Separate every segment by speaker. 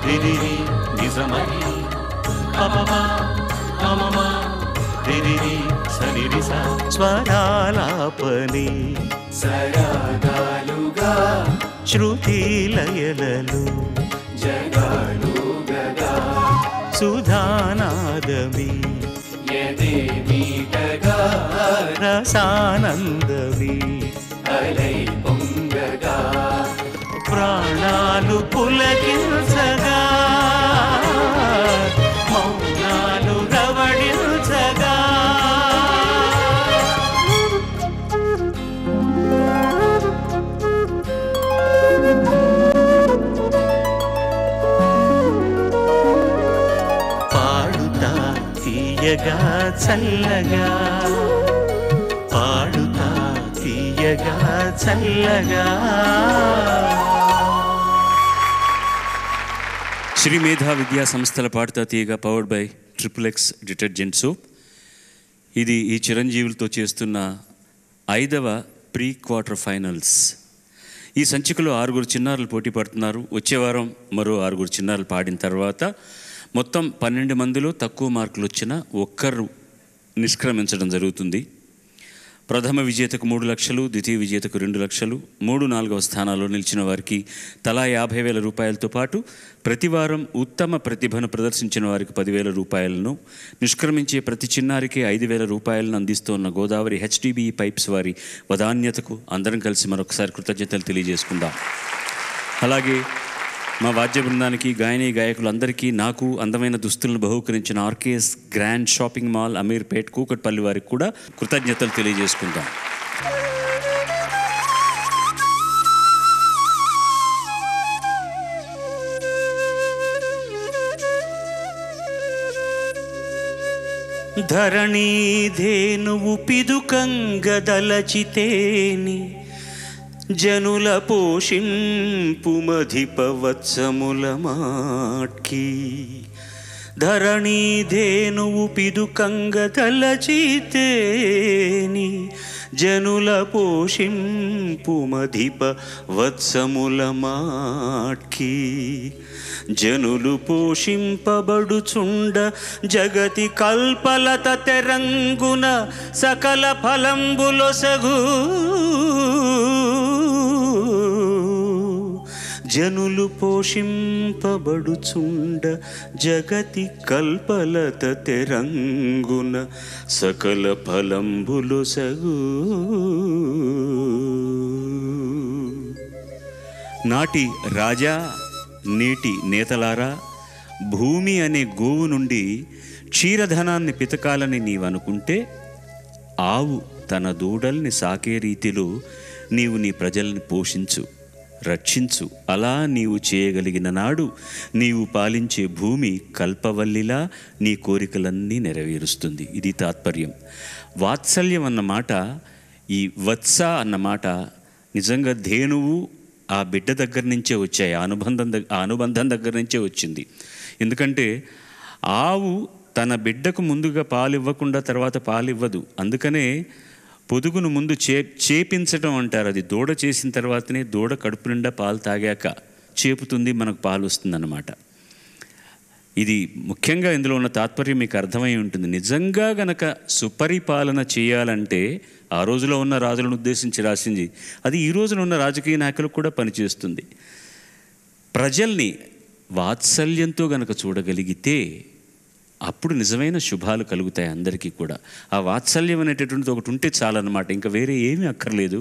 Speaker 1: రిరిరి నిజమని పపమా మమమా రిరిరి సరిరిస స్వరాలాపని సరాగాలుగా శృతి లయలలు జగాలు గగా సుధానాదమి యదే మీటగా రసానందమి అలై పొంగగా ప్రాణాలు పులకించగా మౌనాలు రవళించగా పాడుతా తీయగా చల్లగా పాడుతా తీయగా చల్లగా.
Speaker 2: శ్రీ మేధా విద్యా సంస్థల పాడుతా తీయగా powered by XXX detergent soap. ఇది ఈ చిరంజీవులతో చేస్తున్న 5వ ప్రీ క్వార్టర్ ఫైనల్స్. ఈ సంచికలో 6 చిన్నారులు పోటీ పడుతున్నారు. వచ్చే వారం మరో 6 చిన్నారులు పాడిన తర్వాత మొత్తం 12 మందిలో తక్కువ మార్కులు వచ్చిన ఒక్కరు నిష్క్రమించడం జరుగుతుంది. ప్రథమ విజేతకు 3 లక్షలు, ద్వితీయ విజేతకు 2 లక్షలు, 3, 4వ స్థానాల్లో నిలిచిన వారికి తలా 50,000 రూపాయలతో పాటు ప్రతి వారం ఉత్తమ ప్రతిభను ప్రదర్శించిన వారికి 10,000 రూపాయలను, నిష్క్రమించే ప్రతి చిన్నారికి 5,000 రూపాయలను అందిస్తోన్న గోదావరి HDBE పైప్స్ వారి వదాన్యతకు అందరం కలిసి మరొకసారి కృతజ్ఞతలు తెలియజేసుకుందాం. అలాగే మా వాద్య బృందానికి, గాయని గాయకులందరికీ, నాకు అందమైన దుస్తులను బహూకరించిన RKS grand shopping mall, Ameerpet, Kukatpally వారికి కూడా కృతజ్ఞతలు తెలియజేసుకుందాం.
Speaker 1: ధరణీ ధేనువు పిదుకంగదలచితేని జనుల పోషింపుమధిపవత్సముల మాట్కి. ధరణీ ధేనువు పిదుకంగదలచితేని జనుల పోషింపుమధిప వత్సముల మాట్కి. జనులు పోషింపబడుచుండ జగతి కల్పలత తెరంగున సకల ఫలంబులొసగు. జనులు పోషింపబడుచుండ జగతి కల్పలత తెరంగున సకల ఫలంబులొసగు.
Speaker 2: నాటి రాజా, నేటి నేతలారా, భూమి అనే గోవు నుండి క్షీరధనాన్ని పితకాలని నీవనుకుంటే ఆవు తన దూడల్ని సాకే రీతిలో నీవు నీ ప్రజల్ని పోషించు, రక్షించు. అలా నీవు చేయగలిగిన నాడు నీవు పాలించే భూమి కల్పవల్లిలా నీ కోరికలన్నీ నెరవేరుస్తుంది. ఇది తాత్పర్యం. వాత్సల్యం అన్నమాట, ఈ వత్స అన్నమాట నిజంగా ధేనువు ఆ బిడ్డ దగ్గర నుంచే వచ్చాయి, అనుబంధం దగ్గర నుంచే వచ్చింది. ఎందుకంటే ఆవు తన బిడ్డకు ముందుగా పాలు ఇవ్వకుండా తర్వాత పాలు ఇవ్వదు. అందుకనే పొదుగును ముందు చేపించడం అంటారు. అది దూడ చేసిన తర్వాతనే దూడ కడుపు నిండా పాలు తాగాక చేపుతుంది, మనకు పాలు వస్తుందన్నమాట. ఇది ముఖ్యంగా ఇందులో ఉన్న తాత్పర్యం మీకు అర్థమై ఉంటుంది. నిజంగా గనక సుపరిపాలన చేయాలంటే ఆ రోజులో ఉన్న రాజులను ఉద్దేశించి రాసింది అది ఈ రోజున ఉన్న రాజకీయ నాయకులకు కూడా పనిచేస్తుంది. ప్రజల్ని వాత్సల్యంతో గనక చూడగలిగితే అప్పుడు నిజమైన శుభాలు కలుగుతాయి అందరికీ కూడా. ఆ వాత్సల్యం అనేటటువంటిది ఒకటి ఉంటే చాలన్నమాట, ఇంకా వేరే ఏమీ అక్కర్లేదు.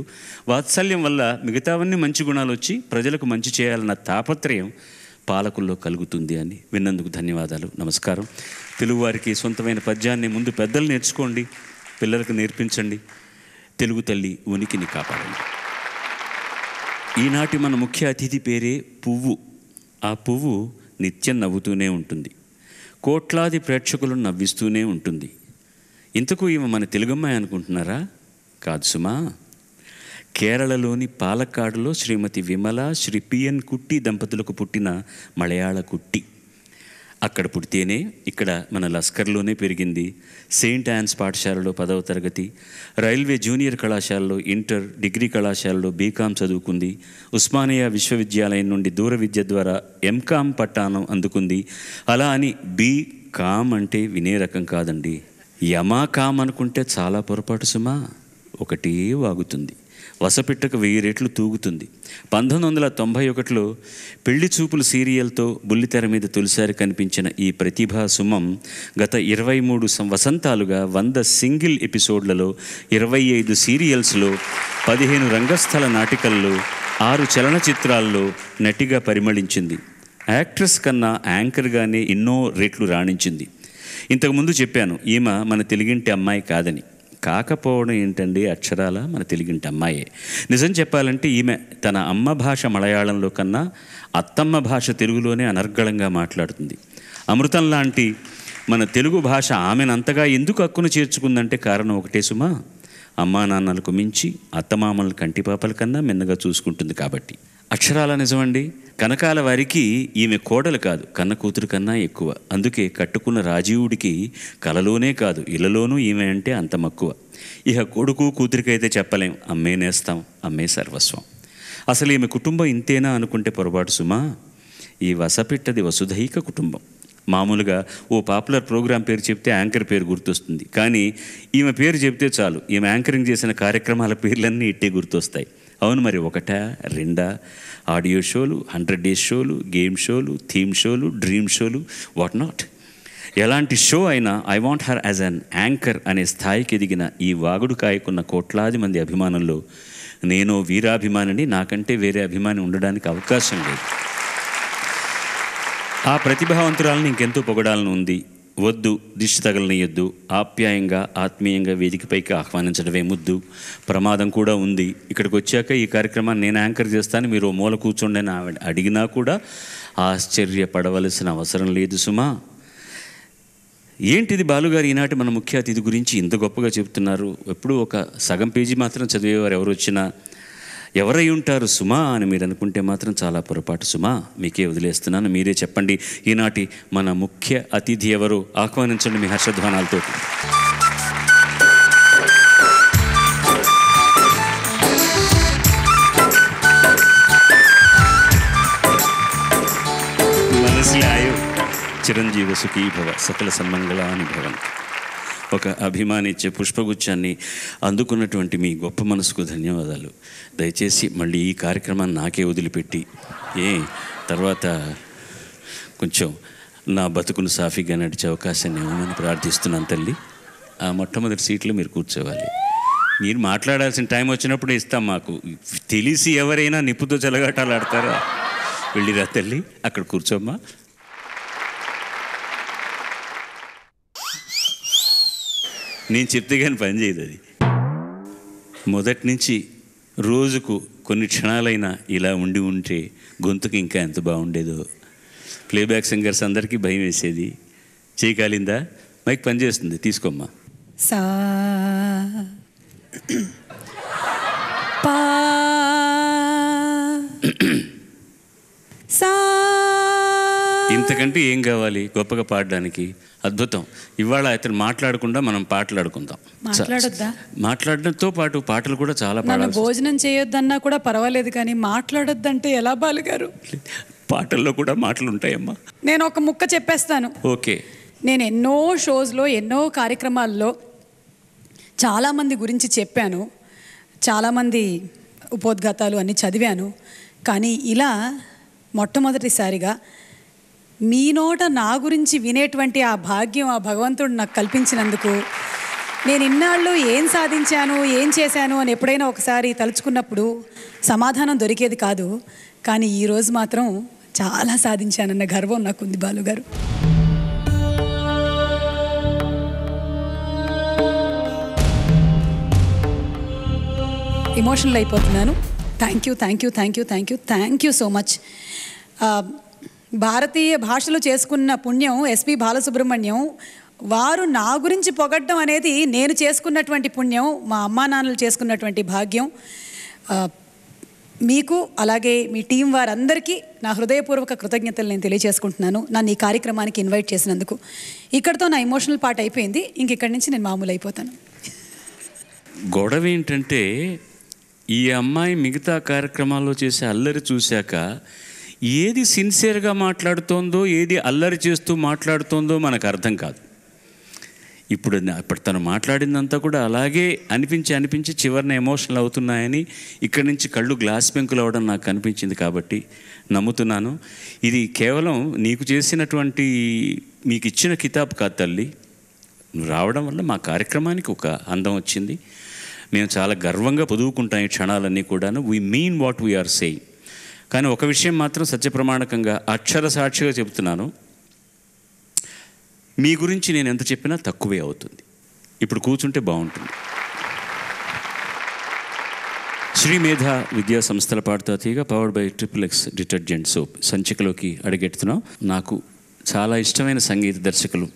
Speaker 2: వాత్సల్యం వల్ల మిగతావన్నీ మంచి గుణాలు వచ్చి ప్రజలకు మంచి చేయాలన్న తాపత్రయం పాలకుల్లో కలుగుతుంది. అని విన్నందుకు ధన్యవాదాలు, నమస్కారం. తెలుగువారికి సొంతమైన పద్యాన్ని ముందు పెద్దలు నేర్చుకోండి, పిల్లలకు నేర్పించండి. తెలుగు తల్లి ఉనికిని కాపాడండి. ఈనాటి మన ముఖ్య అతిథి పేరే పువ్వు. ఆ పువ్వు నిత్యం నవ్వుతూనే ఉంటుంది, కోట్లాది ప్రేక్షకులను నవ్విస్తూనే ఉంటుంది. ఇంతకు ఈమె మన తెలుగమ్మాయి అనుకుంటున్నారా? కాదు సుమా. కేరళలోని పాలక్కాడులో శ్రీమతి విమల, శ్రీ PN కుట్టి దంపతులకు పుట్టిన మలయాళ కుట్టి. అక్కడ పుడితేనే ఇక్కడ మన లస్కర్లోనే పెరిగింది. సెయింట్ యాన్స్ పాఠశాలలో 10వ తరగతి, రైల్వే జూనియర్ కళాశాలలో ఇంటర్, డిగ్రీ కళాశాలలో బీకామ్ చదువుకుంది. ఉస్మానియా విశ్వవిద్యాలయం నుండి దూర విద్య ద్వారా ఎంకామ్ పట్టాను అందుకుంది. అలా అని బీకామ్ అంటే వినే రకం కాదండి. యమాకామ్ అనుకుంటే చాలా పొరపాటు సుమా. ఒకటే వాగుతుంది, వసపిట్టకు 1000 రెట్లు తూగుతుంది. 1991లో పెళ్లి చూపులు సీరియల్తో బుల్లితెర మీద తొలిసారి కనిపించిన ఈ ప్రతిభా సుమం గత 23 వసంతాలుగా 100 సింగిల్ ఎపిసోడ్లలో, 25 సీరియల్స్లో, 15 రంగస్థల నాటికల్లో, 6 చలనచిత్రాల్లో నటిగా పరిమళించింది. యాక్ట్రెస్ కన్నా యాంకర్గానే ఎన్నో రెట్లు రాణించింది. ఇంతకుముందు చెప్పాను, ఈమె మన తెలుగింటి అమ్మాయి కాదని. కాకపోవడం ఏంటండి, అక్షరాల మన తెలుగింటి అమ్మాయే. నిజం చెప్పాలంటే ఈమె తన అమ్మ భాష మలయాళంలో కన్నా అత్తమ్మ భాష తెలుగులోనే అనర్గళంగా మాట్లాడుతుంది. అమృతం లాంటి మన తెలుగు భాష ఆమెనంతగా ఎందుకు హక్కును చేర్చుకుందంటే కారణం ఒకటే సుమా, అమ్మా నాన్నలకు మించి అత్తమామల కంటిపాపల కన్నా మిన్నగా చూసుకుంటుంది కాబట్టి. అక్షరాల నిజమండి. కనకాల వారికి ఈమె కోడలు కాదు, కన్న కూతురు కన్నా ఎక్కువ. అందుకే కట్టుకున్న రాజీవుడికి కలలోనే కాదు ఇళ్లలోనూ ఈమె అంటే అంత మక్కువ. ఇహ కొడుకు కూతురికైతే చెప్పలేం, అమ్మే నేస్తాం, అమ్మే సర్వస్వం. అసలు ఈమె కుటుంబం ఇంతేనా అనుకుంటే పొరపాటు సుమా. ఈ వసపిట్టది వసుధైక కుటుంబం. మామూలుగా ఓ పాపులర్ ప్రోగ్రాం పేరు చెప్తే యాంకర్ పేరు గుర్తొస్తుంది. కానీ ఈమె పేరు చెప్తే చాలు, ఈమె యాంకరింగ్ చేసిన కార్యక్రమాల పేర్లన్నీ ఇట్టే గుర్తొస్తాయి. అవును మరి, 1, 2 ఆడియో షోలు, 100 డేస్ షోలు, గేమ్ షోలు, థీమ్ షోలు, డ్రీమ్ షోలు, వాట్ నాట్. ఎలాంటి షో అయినా I want her as an anchor అనే స్థాయికి ఎదిగిన ఈ వాగుడు కాయకున్న కోట్లాది మంది అభిమానుల్లో నేను వీరాభిమానిని, నాకంటే వేరే అభిమాని ఉండడానికి అవకాశం లేదు. ఆ ప్రతిభావంతురాలను ఇంకెంతో పొగడాలని ఉంది. వద్దు, దిష్టి తగలనియొద్దు, ఆప్యాయంగా ఆత్మీయంగా వేదికపైకి ఆహ్వానించడమే ముద్దు. ప్రమాదం కూడా ఉంది. ఇక్కడికి వచ్చాక ఈ కార్యక్రమాన్ని నేను యాంకర్ చేస్తాను, మీరు మూల కూర్చోండి అని ఆవిడ అడిగినా కూడా ఆశ్చర్యపడవలసిన అవసరం లేదు సుమా. ఏంటిది బాలుగారు ఈనాటి మన ముఖ్య అతిథి గురించి ఇంత గొప్పగా చెబుతున్నారు? ఎప్పుడు ఒక సగం పేజీ మాత్రం చదివేవారు ఎవరు వచ్చినా ఎవరై ఉంటారు సుమా అని మీరు అనుకుంటే మాత్రం చాలా పొరపాటు సుమా. మీకే వదిలేస్తున్నాను, మీరే చెప్పండి ఈనాటి మన ముఖ్య అతిథి ఎవరు? ఆహ్వానించండి మీ హర్షధ్వానాలతో. మనసులే ఆయు చిరంజీవ సుఖీ భవ, సకల సన్మంగళాని భవన్. ఒక అభిమాని ఇచ్చే పుష్పగుచ్చాన్ని అందుకున్నటువంటి మీ గొప్ప మనసుకు ధన్యవాదాలు. దయచేసి మళ్ళీ ఈ కార్యక్రమాన్ని నాకే వదిలిపెట్టి తర్వాత కొంచెం నా బతుకును సాఫీగా నడిచే అవకాశాన్ని ఇవ్వమని ప్రార్థిస్తున్నాను తల్లి. ఆ మొట్టమొదటి సీట్లో మీరు కూర్చోవాలి. మీరు మాట్లాడాల్సిన టైం వచ్చినప్పుడు ఇస్తాం. మాకు తెలిసి ఎవరైనా నిప్పుతో చెలగాటాలు ఆడతారా? వెళ్ళిరా తల్లి, అక్కడ కూర్చోమ్మా. నేను చెప్తే కానీ పని చేయదు అది. మొదటి నుంచి రోజుకు కొన్ని క్షణాలైనా ఇలా ఉండి ఉంటే గొంతుకు ఇంకా ఎంత బాగుండేదో. ప్లేబ్యాక్ సింగర్స్ అందరికీ భయం వేసేది. చేయి కాలిందా? మైక్ పనిచేస్తుంది, తీసుకోమ్మా.
Speaker 3: సా పా సా.
Speaker 2: ఇంతకంటే ఏం కావాలి గొప్పగా పాడడానికి? అద్భుతం. ఇవాళ అతను మాట్లాడకుండా మనం పాటలాడుకుందాం.
Speaker 3: మాట్లాడొద్దా?
Speaker 2: మాట్లాడడంతో పాటు పాటలు కూడా చాలా పాడాలి.
Speaker 3: భోజనం చేయొద్దన్నా కూడా పర్వాలేదు, కానీ మాట్లాడొద్దంటే ఎలా బాలుగారు?
Speaker 2: పాటల్లో కూడా మాటలు ఉంటాయమ్మా.
Speaker 3: నేను ఒక ముక్క చెప్పేస్తాను.
Speaker 2: ఓకే.
Speaker 3: నేను ఎన్నో షోస్లో, ఎన్నో కార్యక్రమాల్లో చాలామంది గురించి చెప్పాను, చాలామంది ఉపోద్ఘాతాలు అన్నీ చదివాను. కానీ ఇలా మొట్టమొదటిసారిగా మీ నోట నా గురించి వినేటువంటి ఆ భాగ్యం ఆ భగవంతుడు నాకు కల్పించినందుకు, నేను ఇన్నాళ్ళు ఏం సాధించాను, ఏం చేశాను అని ఎప్పుడైనా ఒకసారి తలుచుకున్నప్పుడు సమాధానం దొరికేది కాదు. కానీ ఈరోజు మాత్రం చాలా సాధించానన్న గర్వం నాకుంది బాలుగారు. ఎమోషనల్ అయిపోతున్నాను. Thank you so much. భారతీయ భాషలు చేసుకున్న పుణ్యం ఎస్పి బాలసుబ్రహ్మణ్యం వారు నా గురించి పొగడ్డం అనేది నేను చేసుకున్నటువంటి పుణ్యం, మా అమ్మా నాన్నలు చేసుకున్నటువంటి భాగ్యం. మీకు అలాగే మీ టీం వారందరికీ నా హృదయపూర్వక కృతజ్ఞతలు నేను తెలియజేసుకుంటున్నాను నన్ను ఈ కార్యక్రమానికి ఇన్వైట్ చేసినందుకు. ఇక్కడితో నా ఎమోషనల్ పార్ట్ అయిపోయింది. ఇంక ఇక్కడి నుంచి నేను మామూలు అయిపోతాను.
Speaker 2: గొడవ ఏంటంటే ఈ అమ్మాయి మిగతా కార్యక్రమాల్లో చేసే అల్లరి చూశాక ఏది సిన్సియర్గా మాట్లాడుతోందో ఏది అల్లరి చేస్తూ మాట్లాడుతోందో మనకు అర్థం కాదు. ఇప్పుడు తను మాట్లాడిందంతా కూడా అలాగే అనిపించి చివరిన ఎమోషనల్ అవుతున్నాయని ఇక్కడి నుంచి కళ్ళు గ్లాస్ పెంకులు అవ్వడం నాకు కనిపించింది. కాబట్టి నమ్ముతున్నాను ఇది కేవలం నీకు చేసినటువంటి మీకు ఇచ్చిన కితాబ్ కాదు తల్లి. రావడం వల్ల మా కార్యక్రమానికి ఒక అందం వచ్చింది. మేము చాలా గర్వంగా పొదువుకుంటాం ఈ క్షణాలన్నీ కూడాను. We mean what we're saying. కానీ ఒక విషయం మాత్రం సత్యప్రమాణకంగా అక్షర సాక్షిగా చెబుతున్నాను, మీ గురించి నేను ఎంత చెప్పినా తక్కువే అవుతుంది. ఇప్పుడు కూర్చుంటే బాగుంటుంది. శ్రీమేధ విద్యా సంస్థల పాడుతా తీగ powered by XXX detergent soap సంచికలోకి అడుగెడుతున్నాం. నాకు చాలా ఇష్టమైన సంగీత దర్శకులు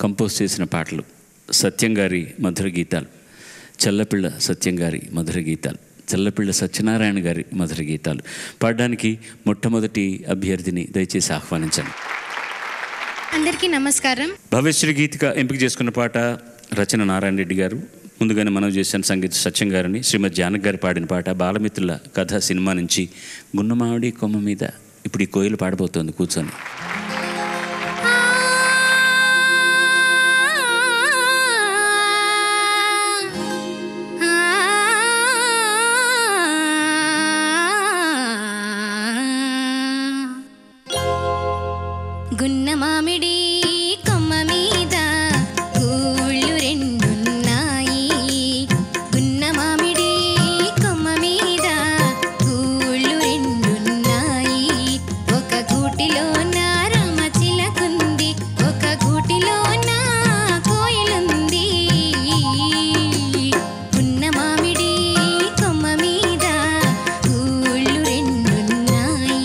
Speaker 2: కంపోజ్ చేసిన పాటలు సత్యం గారి మధుర గీతాలు, చల్లపిళ్ళ సత్యం గారి మధుర గీతాలు, చల్లపిళ్ళ సత్యనారాయణ గారి మధుర గీతాలు పాడడానికి మొట్టమొదటి అభ్యర్థిని దయచేసి ఆహ్వానించండి.
Speaker 4: అందరికీ నమస్కారం.
Speaker 2: భవ్యశ్రీ గీతిక ఎంపిక చేసుకున్న పాట రచన నారాయణ రెడ్డి గారు. ముందుగానే మనం చేసిన సంగీత సత్యం గారిని, శ్రీమతి జానక్ గారు పాడిన పాట బాలమిత్రుల కథ సినిమా నుంచి గున్నమావిడి కొమ్మ మీద. ఇప్పుడు ఈ కోయిలు పాడబోతోంది కూర్చొని.
Speaker 4: గున్న మామిడి కొమ్మ మీద గూళ్ళు రెండున్నాయి, గున్న మామిడి కొమ్మ మీద గూళ్ళు రెండున్నాయి. ఒక గూటిలో నా రామ చిలకుంది, ఒక గూటిలో నా కోయిలుంది. గున్న మామిడి కొమ్మ మీద గూళ్ళు రెండున్నాయి.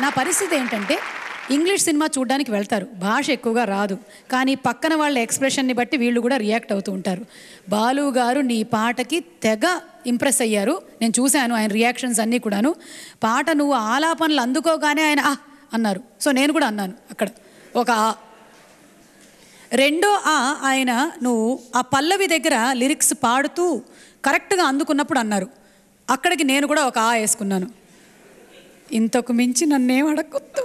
Speaker 3: నా పరిస్థితి ఏంటంటే ఇంగ్లీష్ సినిమా చూడడానికి వెళ్తారు, భాష ఎక్కువగా రాదు, కానీ పక్కన వాళ్ళ ఎక్స్ప్రెషన్ని బట్టి వీళ్ళు కూడా రియాక్ట్ అవుతూ ఉంటారు. బాలు గారు నీ పాటకి తెగ ఇంప్రెస్ అయ్యారు, నేను చూశాను ఆయన రియాక్షన్స్ అన్నీ కూడాను. పాట నువ్వు ఆలాపనలు అందుకోగానే ఆయన అన్నారు. సో నేను కూడా అన్నాను అక్కడ ఒక రెండో ఆయన నువ్వు ఆ పల్లవి దగ్గర లిరిక్స్ పాడుతూ కరెక్ట్గా అందుకున్నప్పుడు అన్నారు. అక్కడికి నేను కూడా ఒక వేసుకున్నాను. ఇంతకు మించి నన్నేం అడగొద్దు.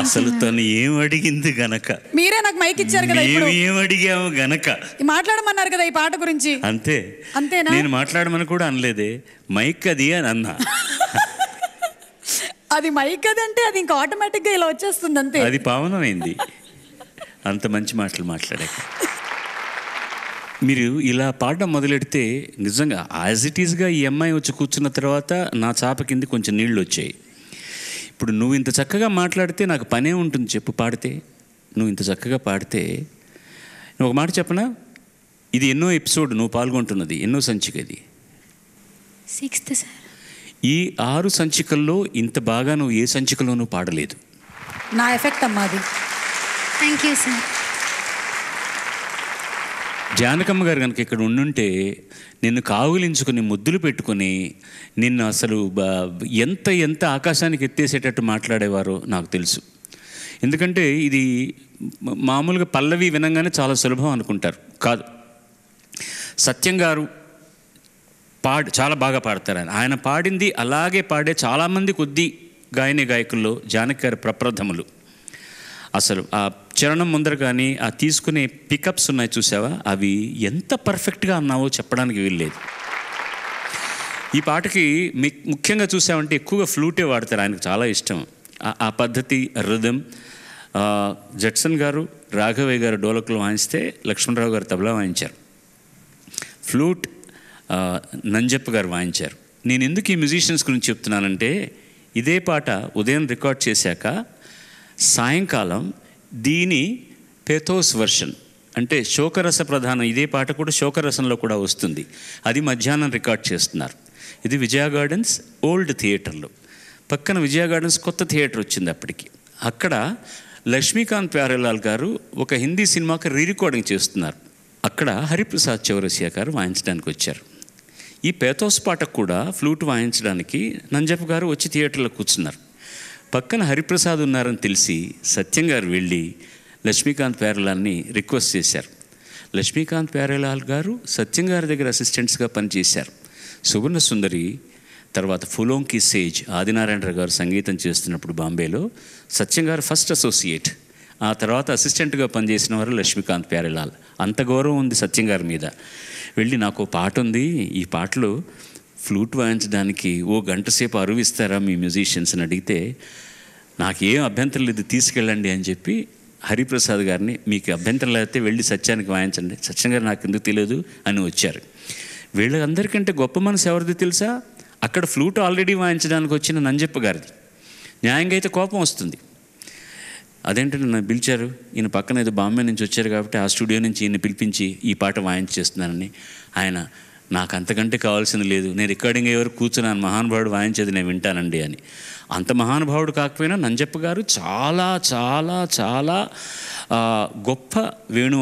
Speaker 2: అసలు తను ఏం అడిగింది గనక,
Speaker 3: మీరే నాకు మైక్ ఇచ్చారు కదా,
Speaker 2: ఏం అడిగాము గనక
Speaker 3: మాట్లాడమన్నారు కదా ఈ పాట గురించి. అంతేనా?
Speaker 2: నేను మాట్లాడమని కూడా అనలేదే, మైక్ అది అని అన్నా.
Speaker 3: అది మైక్ అది అంటే అది ఇంకా ఆటోమేటిక్గా ఇలా వచ్చేస్తుంది అంతే.
Speaker 2: అది పావనమైంది అంత మంచి మాటలు మాట్లాడాక. మీరు ఇలా పాడడం మొదలెడితే నిజంగా యాజ్ ఇట్ ఈస్గా ఈ అమ్మాయి వచ్చి కూర్చున్న తర్వాత నా చాప కింద కొంచెం నీళ్ళు వచ్చాయి. ఇప్పుడు నువ్వు ఇంత చక్కగా మాట్లాడితే నాకు పనే ఉంటుంది చెప్పు. పాడితే నువ్వు ఇంత చక్కగా పాడితే, నువ్వు ఒక మాట చెప్పనా, ఇది ఎన్నో ఎపిసోడ్ నువ్వు పాల్గొంటున్నది, ఎన్నో సంచిక ఇది?
Speaker 4: 6th sir.
Speaker 2: ఈ 6 సంచికల్లో ఇంత బాగా నువ్వు ఏ సంచికలోనూ పాడలేదు.
Speaker 3: నా ఎఫెక్ట్ అమ్మాది.
Speaker 4: Thank you sir.
Speaker 2: జానకమ్మ గారు కనుక ఇక్కడ ఉండుంటే నిన్ను కావులించుకుని ముద్దులు పెట్టుకుని నిన్ను అసలు ఎంత ఆకాశానికి ఎత్తేసేటట్టు మాట్లాడేవారో నాకు తెలుసు. ఎందుకంటే ఇది మామూలుగా పల్లవి వినంగానే చాలా సులభం అనుకుంటారు, కాదు. సత్యం గారు చాలా బాగా పాడతారు. ఆయన పాడింది అలాగే పాడే చాలామంది కొద్ది గాయకుల్లో జానకి గారి ప్రప్రథములు. అసలు ఆ చరణం ముందర కానీ ఆ తీసుకునే పికప్స్ ఉన్నాయి చూసావా, అవి ఎంత పర్ఫెక్ట్గా అన్నావో చెప్పడానికి వీల్లేదు. ఈ పాటకి ముఖ్యంగా చూసామంటే ఎక్కువగా ఫ్లూటే వాడతారు, ఆయనకు చాలా ఇష్టం ఆ పద్ధతి, రిథమ్. జడ్సన్ గారు, రాఘవయ్య గారు డోలకులు వాయిస్తే లక్ష్మణరావు గారు తబలా వాయించారు, ఫ్లూట్ నంజప్ప గారు వాయించారు. నేను ఎందుకు ఈ మ్యూజిషియన్స్ గురించి చెప్తున్నానంటే, ఇదే పాట ఉదయం రికార్డ్ చేశాక సాయంకాలం దీని పేథోస్ వర్షన్ అంటే శోకరస ప్రధానం, ఇదే పాట కూడా శోకరసంలో కూడా వస్తుంది, అది మధ్యాహ్నం రికార్డ్ చేస్తున్నారు. ఇది విజయ గార్డెన్స్ ఓల్డ్ థియేటర్లో, పక్కన విజయ గార్డెన్స్ కొత్త థియేటర్ వచ్చింది అప్పటికి. అక్కడ లక్ష్మీకాంత్ ప్యారేలాల్ గారు ఒక హిందీ సినిమాకి రీరికార్డింగ్ చేస్తున్నారు. అక్కడ హరిప్రసాద్ చౌరసియా గారు వాయించడానికి వచ్చారు. ఈ పేథోస్ పాటకు కూడా ఫ్లూట్ వాయించడానికి నంజప్ప గారు వచ్చి థియేటర్లో కూర్చున్నారు. పక్కన హరిప్రసాద్ ఉన్నారని తెలిసి సత్యం గారు వెళ్ళి లక్ష్మీకాంత్ ప్యారేలాల్ని రిక్వెస్ట్ చేశారు. లక్ష్మీకాంత్ ప్యారేలాల్ గారు సత్యం గారి దగ్గర అసిస్టెంట్స్గా పనిచేశారు. సువర్ణ సుందరి తర్వాత ఫులోంకి సేజ్ ఆదినారాయణరావు గారు సంగీతం చేస్తున్నప్పుడు బాంబేలో సత్యం గారు ఫస్ట్ అసోసియేట్, ఆ తర్వాత అసిస్టెంట్గా పనిచేసిన వారు లక్ష్మీకాంత్ ప్యారేలాల్. అంత గౌరవం ఉంది సత్యం గారి మీద. వెళ్ళి నాకు పాట ఉంది, ఈ పాటలో ఫ్లూట్ వాయించడానికి ఓ గంట సేపు అరువిస్తారా మీ మ్యూజిషియన్స్ అని అడిగితే, నాకేం అభ్యంతరం లేదు తీసుకెళ్ళండి అని చెప్పి హరిప్రసాద్ గారిని, మీకు అభ్యంతరం లేకపోతే వెళ్ళి సత్యానికి వాయించండి, సత్యం గారు నాకు ఎందుకు తెలియదు అని వచ్చారు. వీళ్ళందరికంటే గొప్ప మనసు ఎవరిది తెలుసా, అక్కడ ఫ్లూట్ ఆల్రెడీ వాయించడానికి వచ్చిన నంజప్ప గారిది. న్యాయంగా అయితే కోపం వస్తుంది, అదేంటంటే నన్ను పిలిచారు, ఈయన పక్కన ఏదో బాంబే నుంచి వచ్చారు కాబట్టి ఆ స్టూడియో నుంచి ఈయన పిలిపించి ఈ పాట వాయించేస్తున్నానని. ఆయన, నాకు అంతకంటే కావాల్సింది లేదు, నేను రికార్డింగ్ అయ్యేవరకు కూర్చున్నాను, మహానుభావుడు వాయించేది నేను వింటానండి అని. అంత మహానుభావుడు కాకపోయినా నంజప్ప గారు చాలా చాలా చాలా గొప్ప వేణు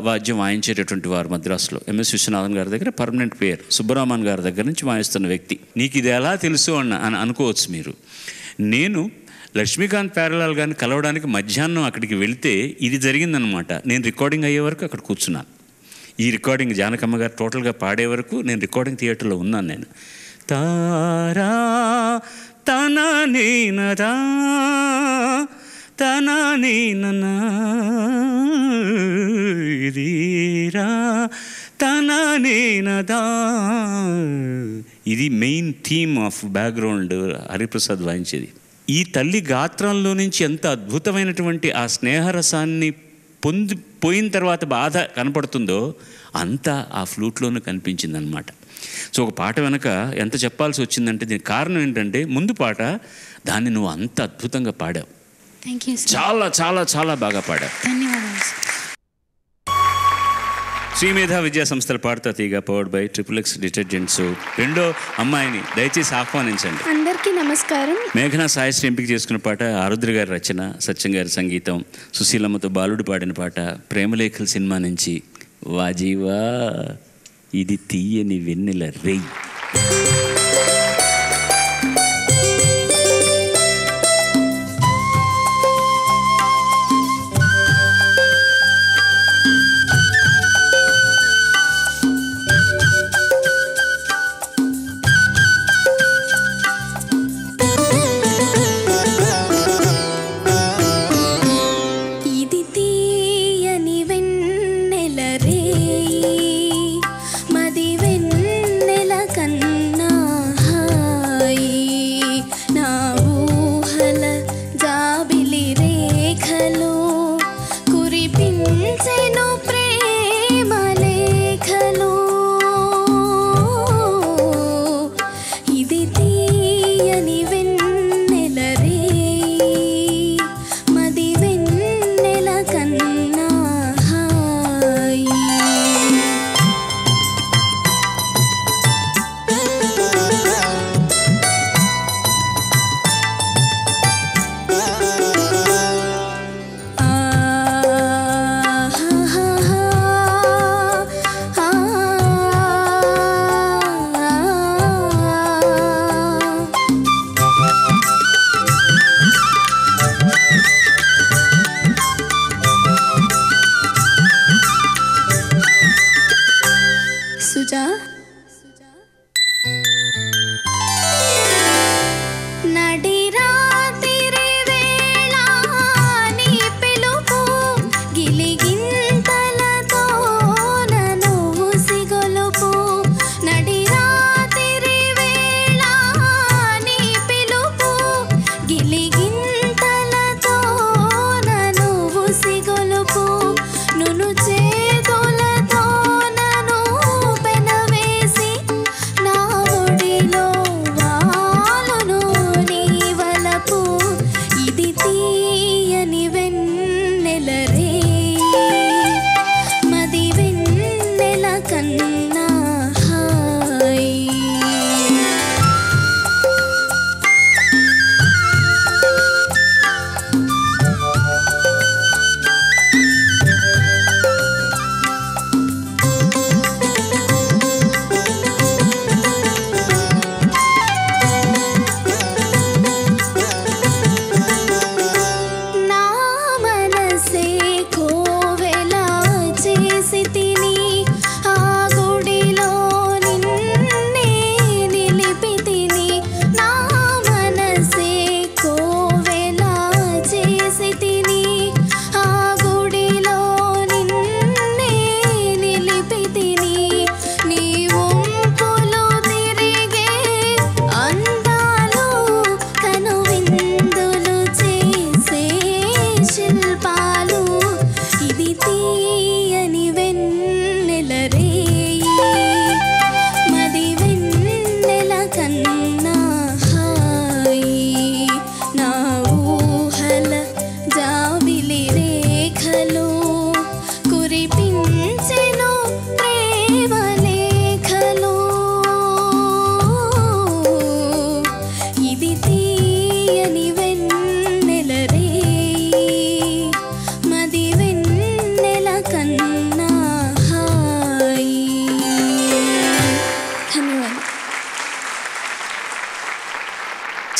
Speaker 2: వాద్యం వాయించేటటువంటి వారు. మద్రాసులో ఎంఎస్ విశ్వనాథన్ గారి దగ్గర పర్మనెంట్ పేరు, సుబ్బరామన్ గారి దగ్గర నుంచి వాయిస్తున్న వ్యక్తి. నీకు ఇది ఎలా తెలుసు అని అనుకోవచ్చు మీరు. నేను లక్ష్మీకాంత్ ప్యారేలాల్ గారిని కలవడానికి మధ్యాహ్నం అక్కడికి వెళితే ఇది జరిగిందనమాట. నేను రికార్డింగ్ అయ్యే వరకు అక్కడ కూర్చున్నాను. ఈ రికార్డింగ్ జానకమ్మ గారు టోటల్గా పాడే వరకు నేను రికార్డింగ్ థియేటర్లో ఉన్నాను. నేను తారా తన నేనదా తన నేననా తన నేనదా, ఇది main theme of background Hariprasad వాయించేది. ఈ తల్లి గాత్రంలో నుంచి ఎంత అద్భుతమైనటువంటి ఆ స్నేహరసాన్ని పోయిన తర్వాత బాధ కనపడుతుందో అంత ఆ ఫ్లూట్లోనూ కనిపించింది అనమాట. సో ఒక పాట వెనక ఎంత చెప్పాల్సి వచ్చిందంటే దీనికి కారణం ఏంటంటే, ముందు పాట దాన్ని నువ్వు అంత అద్భుతంగా పాడావు, చాలా చాలా చాలా బాగా పాడావు.
Speaker 4: ధన్యవాదాలు.
Speaker 2: శ్రీమేధ విద్యా సంస్థల పాడుతా తీగ పవర్డ్ బై XXX డిటర్జెంట్స్ రెండో అమ్మాయిని దయచేసి ఆహ్వానించండి.
Speaker 5: అందరికీ నమస్కారం.
Speaker 2: మేఘనా సాయశ్రీ ఎంపిక చేసుకున్న పాట ఆరుద్ర గారి రచన, సత్యం గారి సంగీతం, సుశీలమ్మతో బాలుడు పాడిన పాట ప్రేమలేఖల సినిమా నుంచి వాజీవా ఇది తీయని వెన్నెల రేయ్.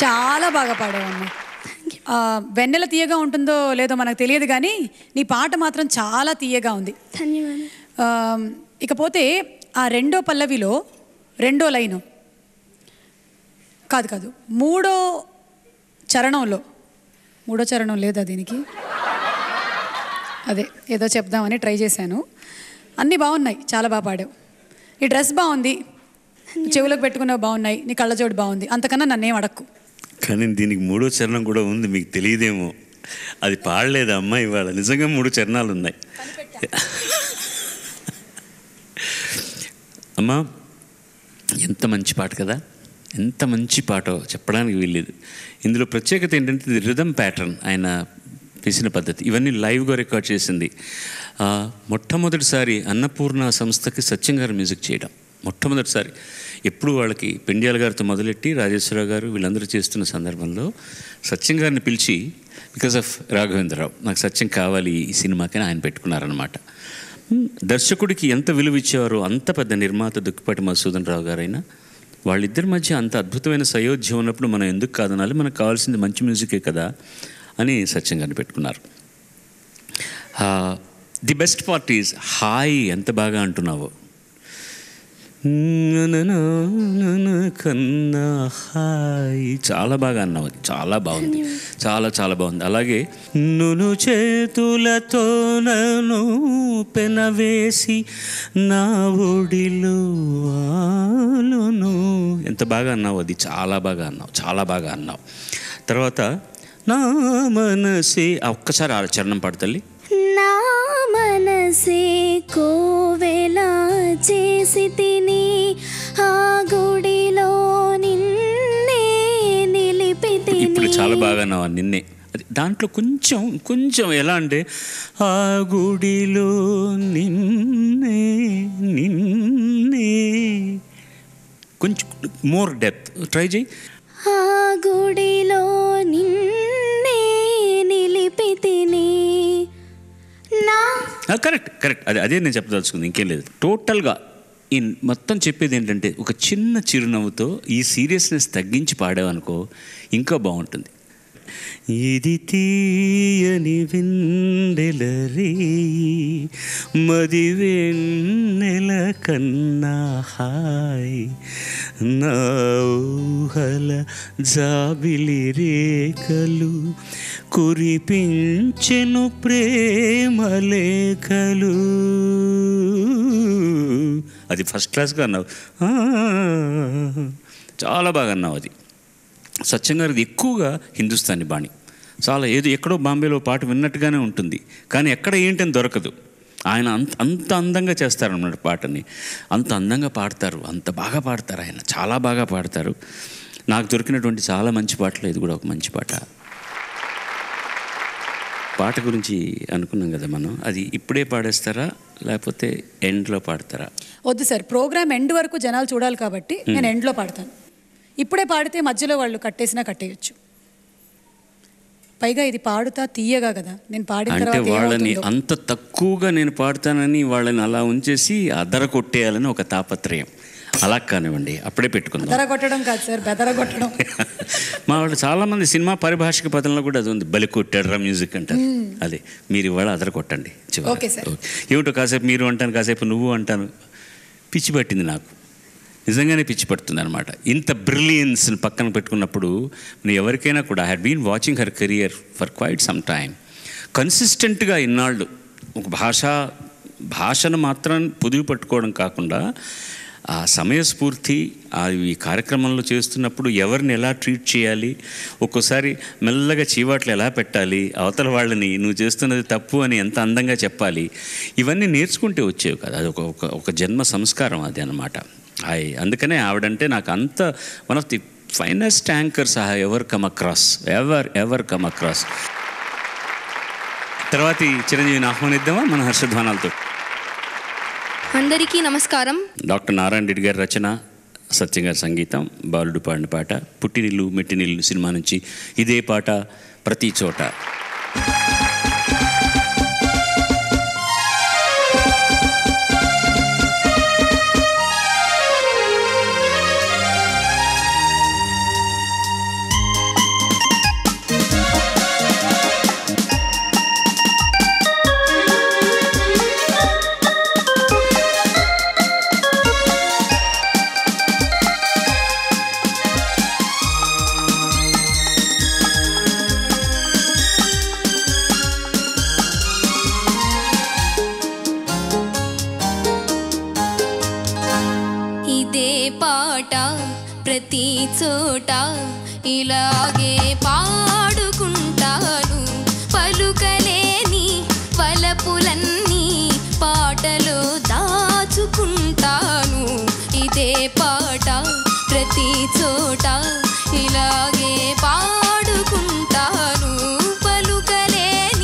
Speaker 3: చాలా బాగా పాడావమ్మా. వెన్నెల తీయగా ఉంటుందో లేదో మనకు తెలియదు కానీ నీ పాట మాత్రం చాలా తీయగా ఉంది.
Speaker 5: ధన్యవాదాలు.
Speaker 3: ఇకపోతే ఆ రెండో పల్లవిలో రెండో లైను కాదు మూడో చరణం లేదా దీనికి, అదే ఏదో చెప్దామని ట్రై చేశాను. అన్నీ బాగున్నాయి, చాలా బాగా పాడావు. నీ డ్రెస్ బాగుంది, చెవులకు పెట్టుకున్నవి బాగున్నాయి, నీ కళ్ళజోడు బాగుంది, అంతకన్నా నన్నేం అడక్కు.
Speaker 2: కానీ దీనికి మూడో చరణం కూడా ఉంది, మీకు తెలియదేమో. అది పాడలేదు అమ్మ ఇవాళ, నిజంగా 3 చరణాలు ఉన్నాయి. అమ్మా ఎంత మంచి పాట కదా, ఎంత మంచి పాటో చెప్పడానికి వీల్లేదు. ఇందులో ప్రత్యేకత ఏంటంటే ఇది రిథమ్ ప్యాటర్న్. ఆయన పిసిన పద్ధతి ఇవన్నీ లైవ్గా రికార్డ్ చేసింది. మొట్టమొదటిసారి అన్నపూర్ణ సంస్థకి సత్యం గారు మ్యూజిక్ చేయడం మొట్టమొదటిసారి. ఎప్పుడు వాళ్ళకి పెండ్యాల గారితో మొదలెట్టి రాజేశ్వరరావు గారు వీళ్ళందరూ చేస్తున్న సందర్భంలో సత్యం గారిని పిలిచి బికాస్ ఆఫ్ రాఘవేంద్రరావు నాకు సత్యం కావాలి ఈ సినిమాకని ఆయన పెట్టుకున్నారనమాట. దర్శకుడికి ఎంత విలువ ఇచ్చేవారో అంత పెద్ద నిర్మాత దుక్కిపాటి మధుసూదన్ రావు గారైనా వాళ్ళిద్దరి మధ్య అంత అద్భుతమైన సయోధ్యం ఉన్నప్పుడు మనం ఎందుకు కాదనాలి, మనకు కావాల్సింది మంచి మ్యూజికే కదా అని సత్యం గారిని పెట్టుకున్నారు. The best part is hi ఎంత బాగా అంటున్నావో కన్నా హాయ్ చాలా బాగా అన్నావు. అది చాలా బాగుంది, చాలా చాలా బాగుంది. అలాగే నును చేతులతో నన్ను పెనవేసి నా ఒడిలో వాలును ఎంత బాగా అన్నావు. అది చాలా బాగా అన్నావు, చాలా బాగా అన్నావు. తర్వాత నా మనసే ఒక్కసారి ఆ చరణం పాడు తల్లి.
Speaker 5: నా మనసే కోవెలా చేసి తిని ఆ గుడిలో నిన్నే నిలిపి తిని.
Speaker 2: ఇప్పుడు చాలా బాగా అన్నావు నిన్నే. అది దాంట్లో కొంచెం కొంచెం ఎలా అంటే ఆ గుడిలో నిన్నే నిన్నే కొంచెం మోర్ డెప్త్ ట్రై చేయి.
Speaker 5: ఆ గుడిలో నిన్నే నిలిపి తిని నా.
Speaker 2: కరెక్ట్ కరెక్ట్, అదే నేను చెప్పదలుచుకుంది, ఇంకేం లేదు. టోటల్గా ఈ మొత్తం చెప్పేది ఏంటంటే ఒక చిన్న చిరునవ్వుతో ఈ సీరియస్నెస్ తగ్గించి పాడావనుకో ఇంకా బాగుంటుంది. ఇది తీయని వెన్నెల రేయి మది వెన్నెల కన్నా హాయ్ నా ఊహల జాబిలి రేఖలు కురిపించెను ప్రేమ లేఖలు. అది ఫస్ట్ క్లాస్గా అన్నావు, చాలా బాగా అన్నావు. అది సత్యం గారిది ఎక్కువగా హిందుస్థానీ బాణి, చాలా ఏదో ఎక్కడో బాంబేలో పాట విన్నట్టుగానే ఉంటుంది కానీ ఎక్కడ ఏంటని దొరకదు. ఆయన అంత అందంగా చేస్తారన్నమాట పాటని, అంత అందంగా పాడతారు, అంత బాగా పాడతారు, ఆయన చాలా బాగా పాడతారు. నాకు దొరికినటువంటి చాలా మంచి పాటలు ఇది కూడా ఒక మంచి పాట. పాట గురించి అనుకున్నాం కదా మనం, అది ఇప్పుడే పాడేస్తారా లేకపోతే ఎండ్లో పాడతారా?
Speaker 3: వద్దు సార్, ప్రోగ్రామ్ ఎండ్ వరకు జనాలు చూడాలి కాబట్టి నేను ఎండ్లో పాడతాను. ఇప్పుడే పాడితే మధ్యలో వాళ్ళు కట్టేసినా కట్టేయచ్చు. పైగా ఇది పాడుతా తీయగా కదా నేను పాడిన
Speaker 2: అంటే
Speaker 3: తర్వాత
Speaker 2: వాళ్ళని అంత తక్కువగా నేను పాడతానని వాళ్ళని అలా ఉంచేసి అదర కొట్టేయాలని ఒక తాపత్రయం. అలా కానివ్వండి, అప్పుడే పెట్టుకుందాం.
Speaker 3: బెదర కొట్టడం కాదు సార్, బెదర కొట్టడం.
Speaker 2: మా వాళ్ళు చాలామంది సినిమా పరిభాషక పదంలో కూడా అది ఉంది, బలి కొట్టాడరా మ్యూజిక్ అంటారు. అదే మీరు ఇవాళ అదర కొట్టండి.
Speaker 3: Okay sir.
Speaker 2: ఏమిటో కాసేపు మీరు అంటాను, కాసేపు నువ్వు అంటాను. పిచ్చి పట్టింది నాకు, నిజంగానే పిచ్చి పడుతుంది అనమాట. ఇంత బ్రిలియన్స్ని పక్కన పెట్టుకున్నప్పుడు నేను ఎవరికైనా కూడా I had been watching her career for quite some time. కన్సిస్టెంట్గా ఇన్నాళ్ళు ఒక భాషను మాత్రం పొదుపు పట్టుకోవడం కాకుండా ఆ సమయస్ఫూర్తి ఈ కార్యక్రమంలో చేస్తున్నప్పుడు ఎవరిని ఎలా ట్రీట్ చేయాలి, ఒక్కోసారి మెల్లగా చీవాట్లు ఎలా పెట్టాలి, అవతల వాళ్ళని నువ్వు చేస్తున్నది తప్పు అని ఎంత అందంగా చెప్పాలి, ఇవన్నీ నేర్చుకుంటే వచ్చేవి కదా. అది ఒక జన్మ సంస్కారం అది అన్నమాట. అందుకనే ఆవిడంటే నాకు అంత one of the finest anchors I ever come across, ever come across. తర్వాత చిరంజీవిని ఆహ్వానిద్దామా మన హర్షధ్వానాలతో.
Speaker 6: అందరికీ నమస్కారం.
Speaker 2: డాక్టర్ నారాయణ రెడ్డి గారి రచన, సత్యం గారి సంగీతం, బాలుడు పాడిన పాట పుట్టినిల్లు మెట్టినిల్లు సినిమా నుంచి ఇదే పాట ప్రతి చోట.
Speaker 6: ప్రతి చోట ఇలాగే పాడుకుంటాను, పలుకలేని వలపులన్నీ పాటలో దాచుకుంటాను. ఇదే పాట ప్రతి చోట ఇలాగే పాడుకుంటాను, పలుకలేని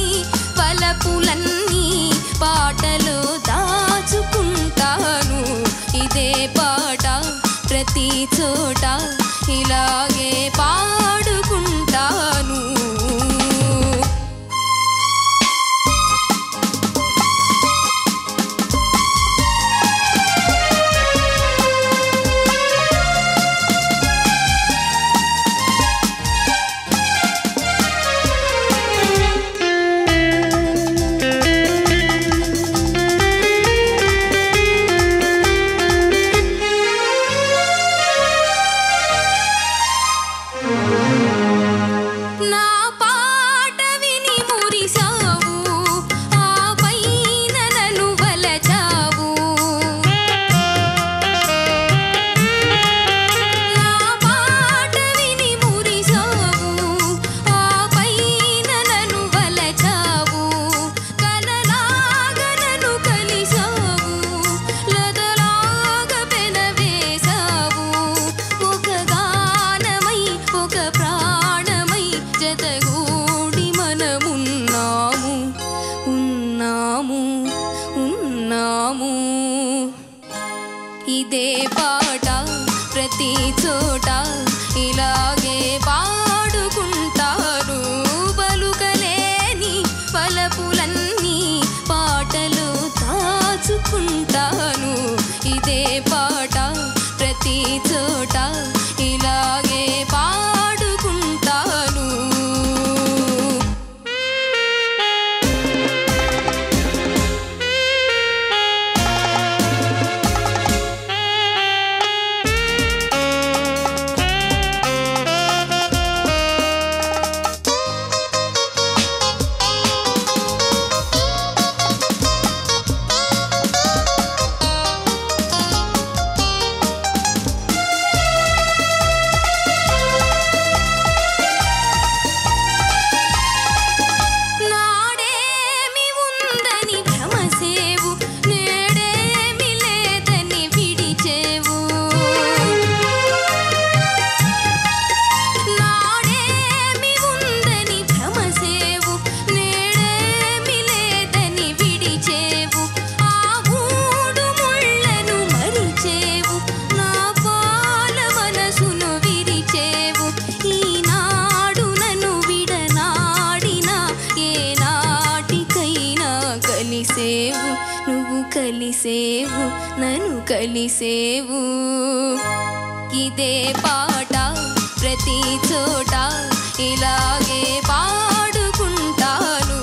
Speaker 6: జతగూడి మనమున్నాము ఉన్నాము ఉన్నాము. ఇదే పాట ప్రతి చోట ఇలాగే పాడుకుంటారు. పలుకలేని వలపులన్నీ పాటలు దాచుకుంటాను. ఇదే పాట ప్రతి చోట ఇలాగే పాడుకుంటాను. నువ్వు కలిసేవు నన్ను కలిసేవు. ఇదే పాట ప్రతి చోట ఇలాగే పాడుకుంటాను.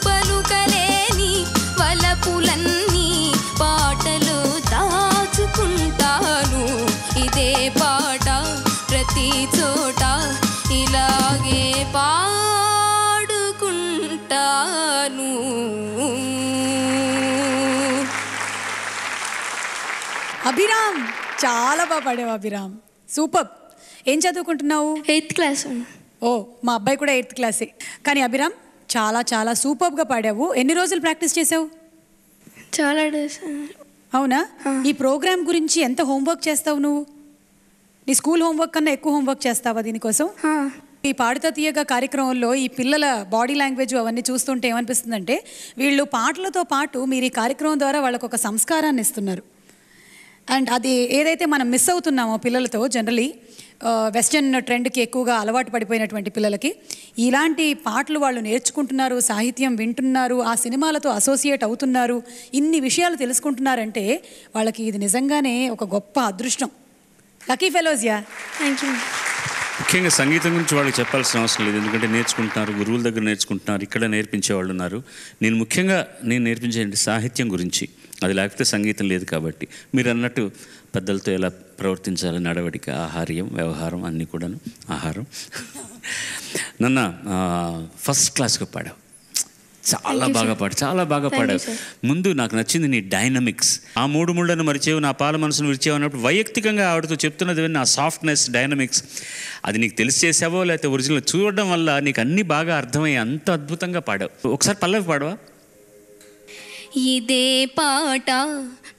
Speaker 6: పలుకలేని వలపులన్నీ పాటలు దాచుకుంటాను. ఇదే పాట ప్రతి చోట ఇలాగే పాడుకుంటాను.
Speaker 3: అభిరామ్, చాలా బాగా పాడావు అభిరామ్, సూపర్. ఏం చదువుకుంటున్నావు?
Speaker 4: 8th class.
Speaker 3: ఓ, మా అబ్బాయి కూడా 8th క్లాసే. కానీ అభిరామ్ చాలా చాలా సూపర్గా పాడావు. ఎన్ని రోజులు ప్రాక్టీస్ చేసావు?
Speaker 4: చాలా డేస్.
Speaker 3: అవునా? ఈ ప్రోగ్రామ్ గురించి ఎంత హోంవర్క్ చేస్తావు నువ్వు? నీ స్కూల్ హోంవర్క్ కన్నా ఎక్కువ హోంవర్క్ చేస్తావా దీనికోసం? ఈ పాడుతా తీయగా కార్యక్రమంలో ఈ పిల్లల బాడీ లాంగ్వేజ్ అవన్నీ చూస్తుంటే ఏమనిపిస్తుందంటే, వీళ్ళు పాటలతో పాటు మీరు ఈ కార్యక్రమం ద్వారా వాళ్ళకు ఒక సంస్కారాన్ని ఇస్తున్నారు. అండ్ అది ఏదైతే మనం మిస్ అవుతున్నామో పిల్లలతో, జనరలీ వెస్టర్న్ ట్రెండ్కి ఎక్కువగా అలవాటు పడిపోయినటువంటి పిల్లలకి ఇలాంటి పాటలు వాళ్ళు నేర్చుకుంటున్నారు, సాహిత్యం వింటున్నారు, ఆ సినిమాలతో అసోసియేట్ అవుతున్నారు, ఇన్ని విషయాలు తెలుసుకుంటున్నారంటే వాళ్ళకి ఇది నిజంగానే ఒక గొప్ప అదృష్టం. Lucky fellows. Yeah,
Speaker 4: thank you.
Speaker 2: ముఖ్యంగా సంగీతం గురించి వాళ్ళకి చెప్పాల్సిన అవసరం లేదు, ఎందుకంటే నేర్చుకుంటున్నారు, గురువుల దగ్గర నేర్చుకుంటున్నారు, ఇక్కడ నేర్పించే వాళ్ళు ఉన్నారు. నేను నేర్పించే సాహిత్యం గురించి, అది లేకపోతే సంగీతం లేదు. కాబట్టి మీరు అన్నట్టు పెద్దలతో ఎలా ప్రవర్తించాలి, నడవడిక, ఆహార్యం, వ్యవహారం అన్నీ కూడాను. ఆహారం నన్న ఫస్ట్ క్లాస్గా పాడావు, చాలా బాగా పాడావు. ముందు నాకు నచ్చింది నీ డైనమిక్స్. ఆ మూడు ముళ్ళను మరిచేవు, నా పాల మనసును విరిచేవు అన్నప్పుడు వైయక్తికంగా ఆవిడతో చెప్తున్నది నా సాఫ్ట్నెస్, డైనమిక్స్, అది నీకు తెలిసి చేసావో లేకపోతే ఒరిజినల్ చూడడం వల్ల నీకు అన్నీ బాగా అర్థమయ్యి అంత అద్భుతంగా పాడావు. ఒకసారి పల్లవి పాడవా?
Speaker 6: ఇదే పాట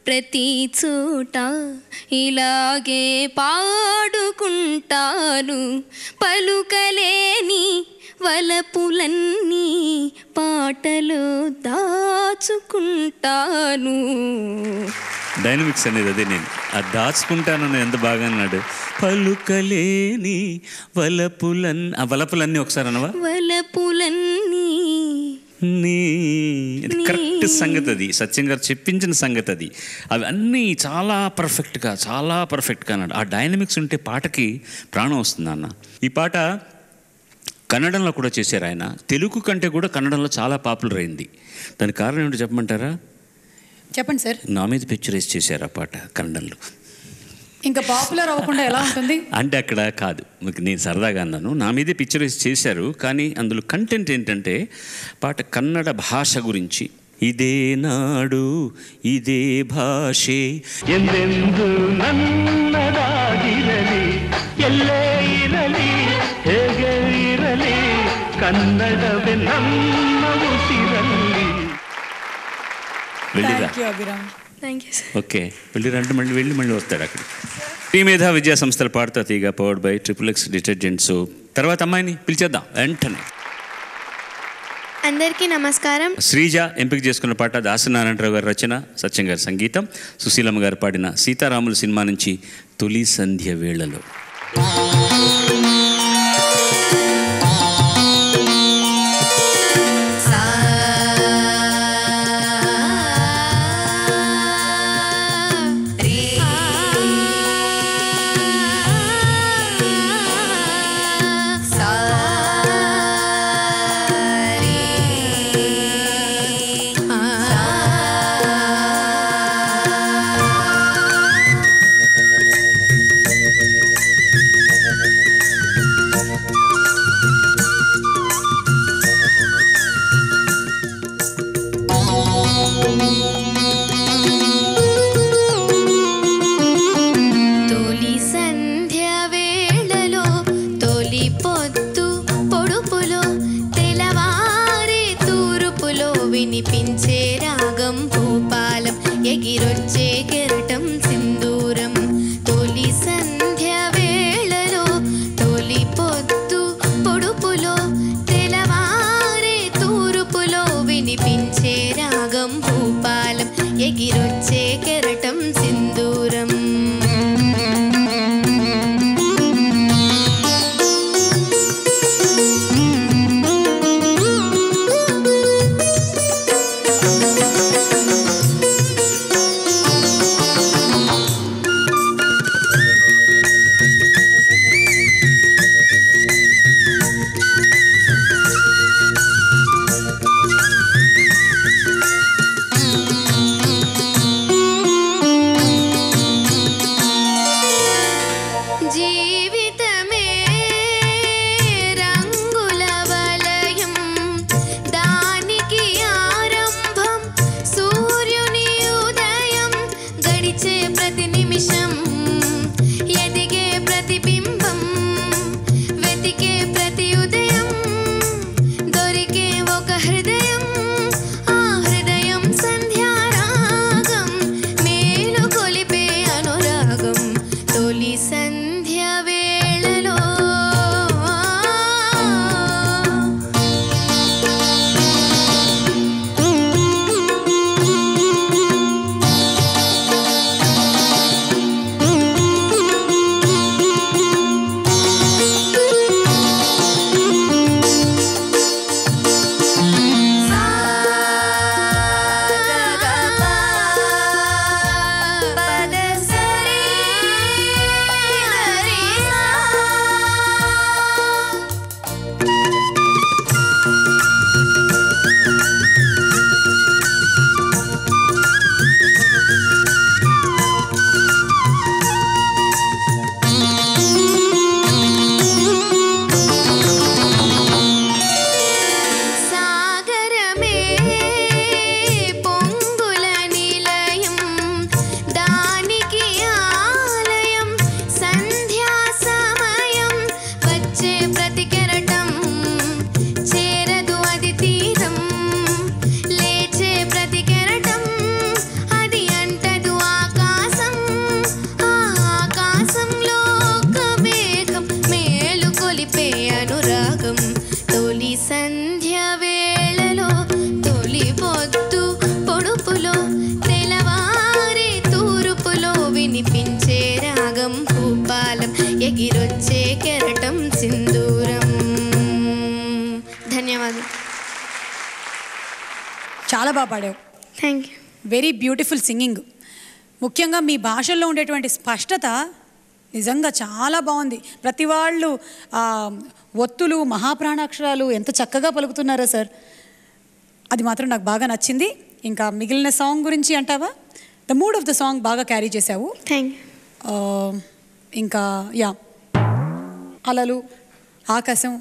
Speaker 6: ప్రతి చోట ఇలాగే పాడుకుంటాను. పలుకలేని వలపులన్నీ పాటలు దాచుకుంటాను.
Speaker 2: డైనమిక్స్ అనేది అదే, నేను అది దాచుకుంటాను ఎంత బాగా అన్నాడు. పలుకలేని వలపులన్నీ ఒకసారి అనవా?
Speaker 6: వలపులన్నీ
Speaker 2: కరెక్ట్ సంగతి, అది సత్యం గారు చెప్పించిన సంగతి. అది అవి అన్నీ చాలా పర్ఫెక్ట్గా అన్నాడు. ఆ డైనమిక్స్ ఉంటే పాటకి ప్రాణం వస్తుంది అన్న. ఈ పాట కన్నడంలో కూడా చేశారు ఆయన, తెలుగు కంటే కూడా కన్నడంలో చాలా పాపులర్ అయింది. దానికి కారణం ఏమిటో చెప్పమంటారా?
Speaker 3: చెప్పండి సార్.
Speaker 2: నా మీద పిక్చరైజ్ చేశారు ఆ పాట కన్నడంలో.
Speaker 3: ఇంకా పాపులర్ అవ్వకుండా ఎలా ఉంటుంది
Speaker 2: అంటే అక్కడ కాదు, నేను సరదాగా అన్నాను, నా మీదే పిక్చరైజ్ చేశారు. కానీ అందులో కంటెంట్ ఏంటంటే పాట కన్నడ భాష గురించి. ఇదే నాడు ఇదే భాషే
Speaker 7: ಎಂದೆಂದು ನನ್ನದಾಗಿರಲಿ, ಎಲ್ಲೇ ಇರಲಿ, ಹೇಗೆ ಇರಲಿ, ಕನ್ನಡವೇ ನಮ್ಮ ಉಸಿರಲ್ಲಿ.
Speaker 2: వెళ్ళిరా.
Speaker 3: Thank you Abhiram.
Speaker 4: Thank you sir.
Speaker 2: Okay, వెళ్ళిరంటే మళ్ళీ వస్తాడు అక్కడ. శ్రీ మేధా విద్యా సంస్థల పాడుతా తీగ, powered by XXX detergent soap. తర్వాత అమ్మాయిని పిలిచేద్దాం వెంటనే.
Speaker 4: అందరికీ నమస్కారం.
Speaker 2: శ్రీజ ఎంపిక చేసుకున్న పాట దాసనారాయణరావు గారి రచన, సత్యం గారి సంగీతం, సుశీలమ్మ గారు పాడిన సీతారాములు సినిమా నుంచి తొలి సంధ్య వేళలో.
Speaker 6: వినిపించే రాగం భూపాలం, ఎగిరొచ్చే కెరటం సింధూరం. తొలి సంధ్య వేళలో తొలి పొద్దు పొడుపులో తెలవారే తూర్పులో వినిపించే రాగం భూపాలం, ఎగిరొచ్చే కెరటం సింధూరం. ఎగిరొచ్చే కెరటం సింధూరం. ధన్యవాదాలు.
Speaker 3: చాలా బాగా పాడావు.
Speaker 4: Thank you.
Speaker 3: Very beautiful singing. ముఖ్యంగా మీ భాషల్లో ఉండేటువంటి స్పష్టత నిజంగా చాలా బాగుంది. ప్రతి వాళ్ళు ఒత్తులు మహాప్రాణాక్షరాలు ఎంత చక్కగా పలుకుతున్నారో సార్, అది మాత్రం నాకు బాగా నచ్చింది. ఇంకా మిగిలిన సాంగ్ గురించి అంటావా? The mood of the song బాగా క్యారీ చేసావు.
Speaker 4: Thank you.
Speaker 3: ఇంకా యా అలలు ఆకాశం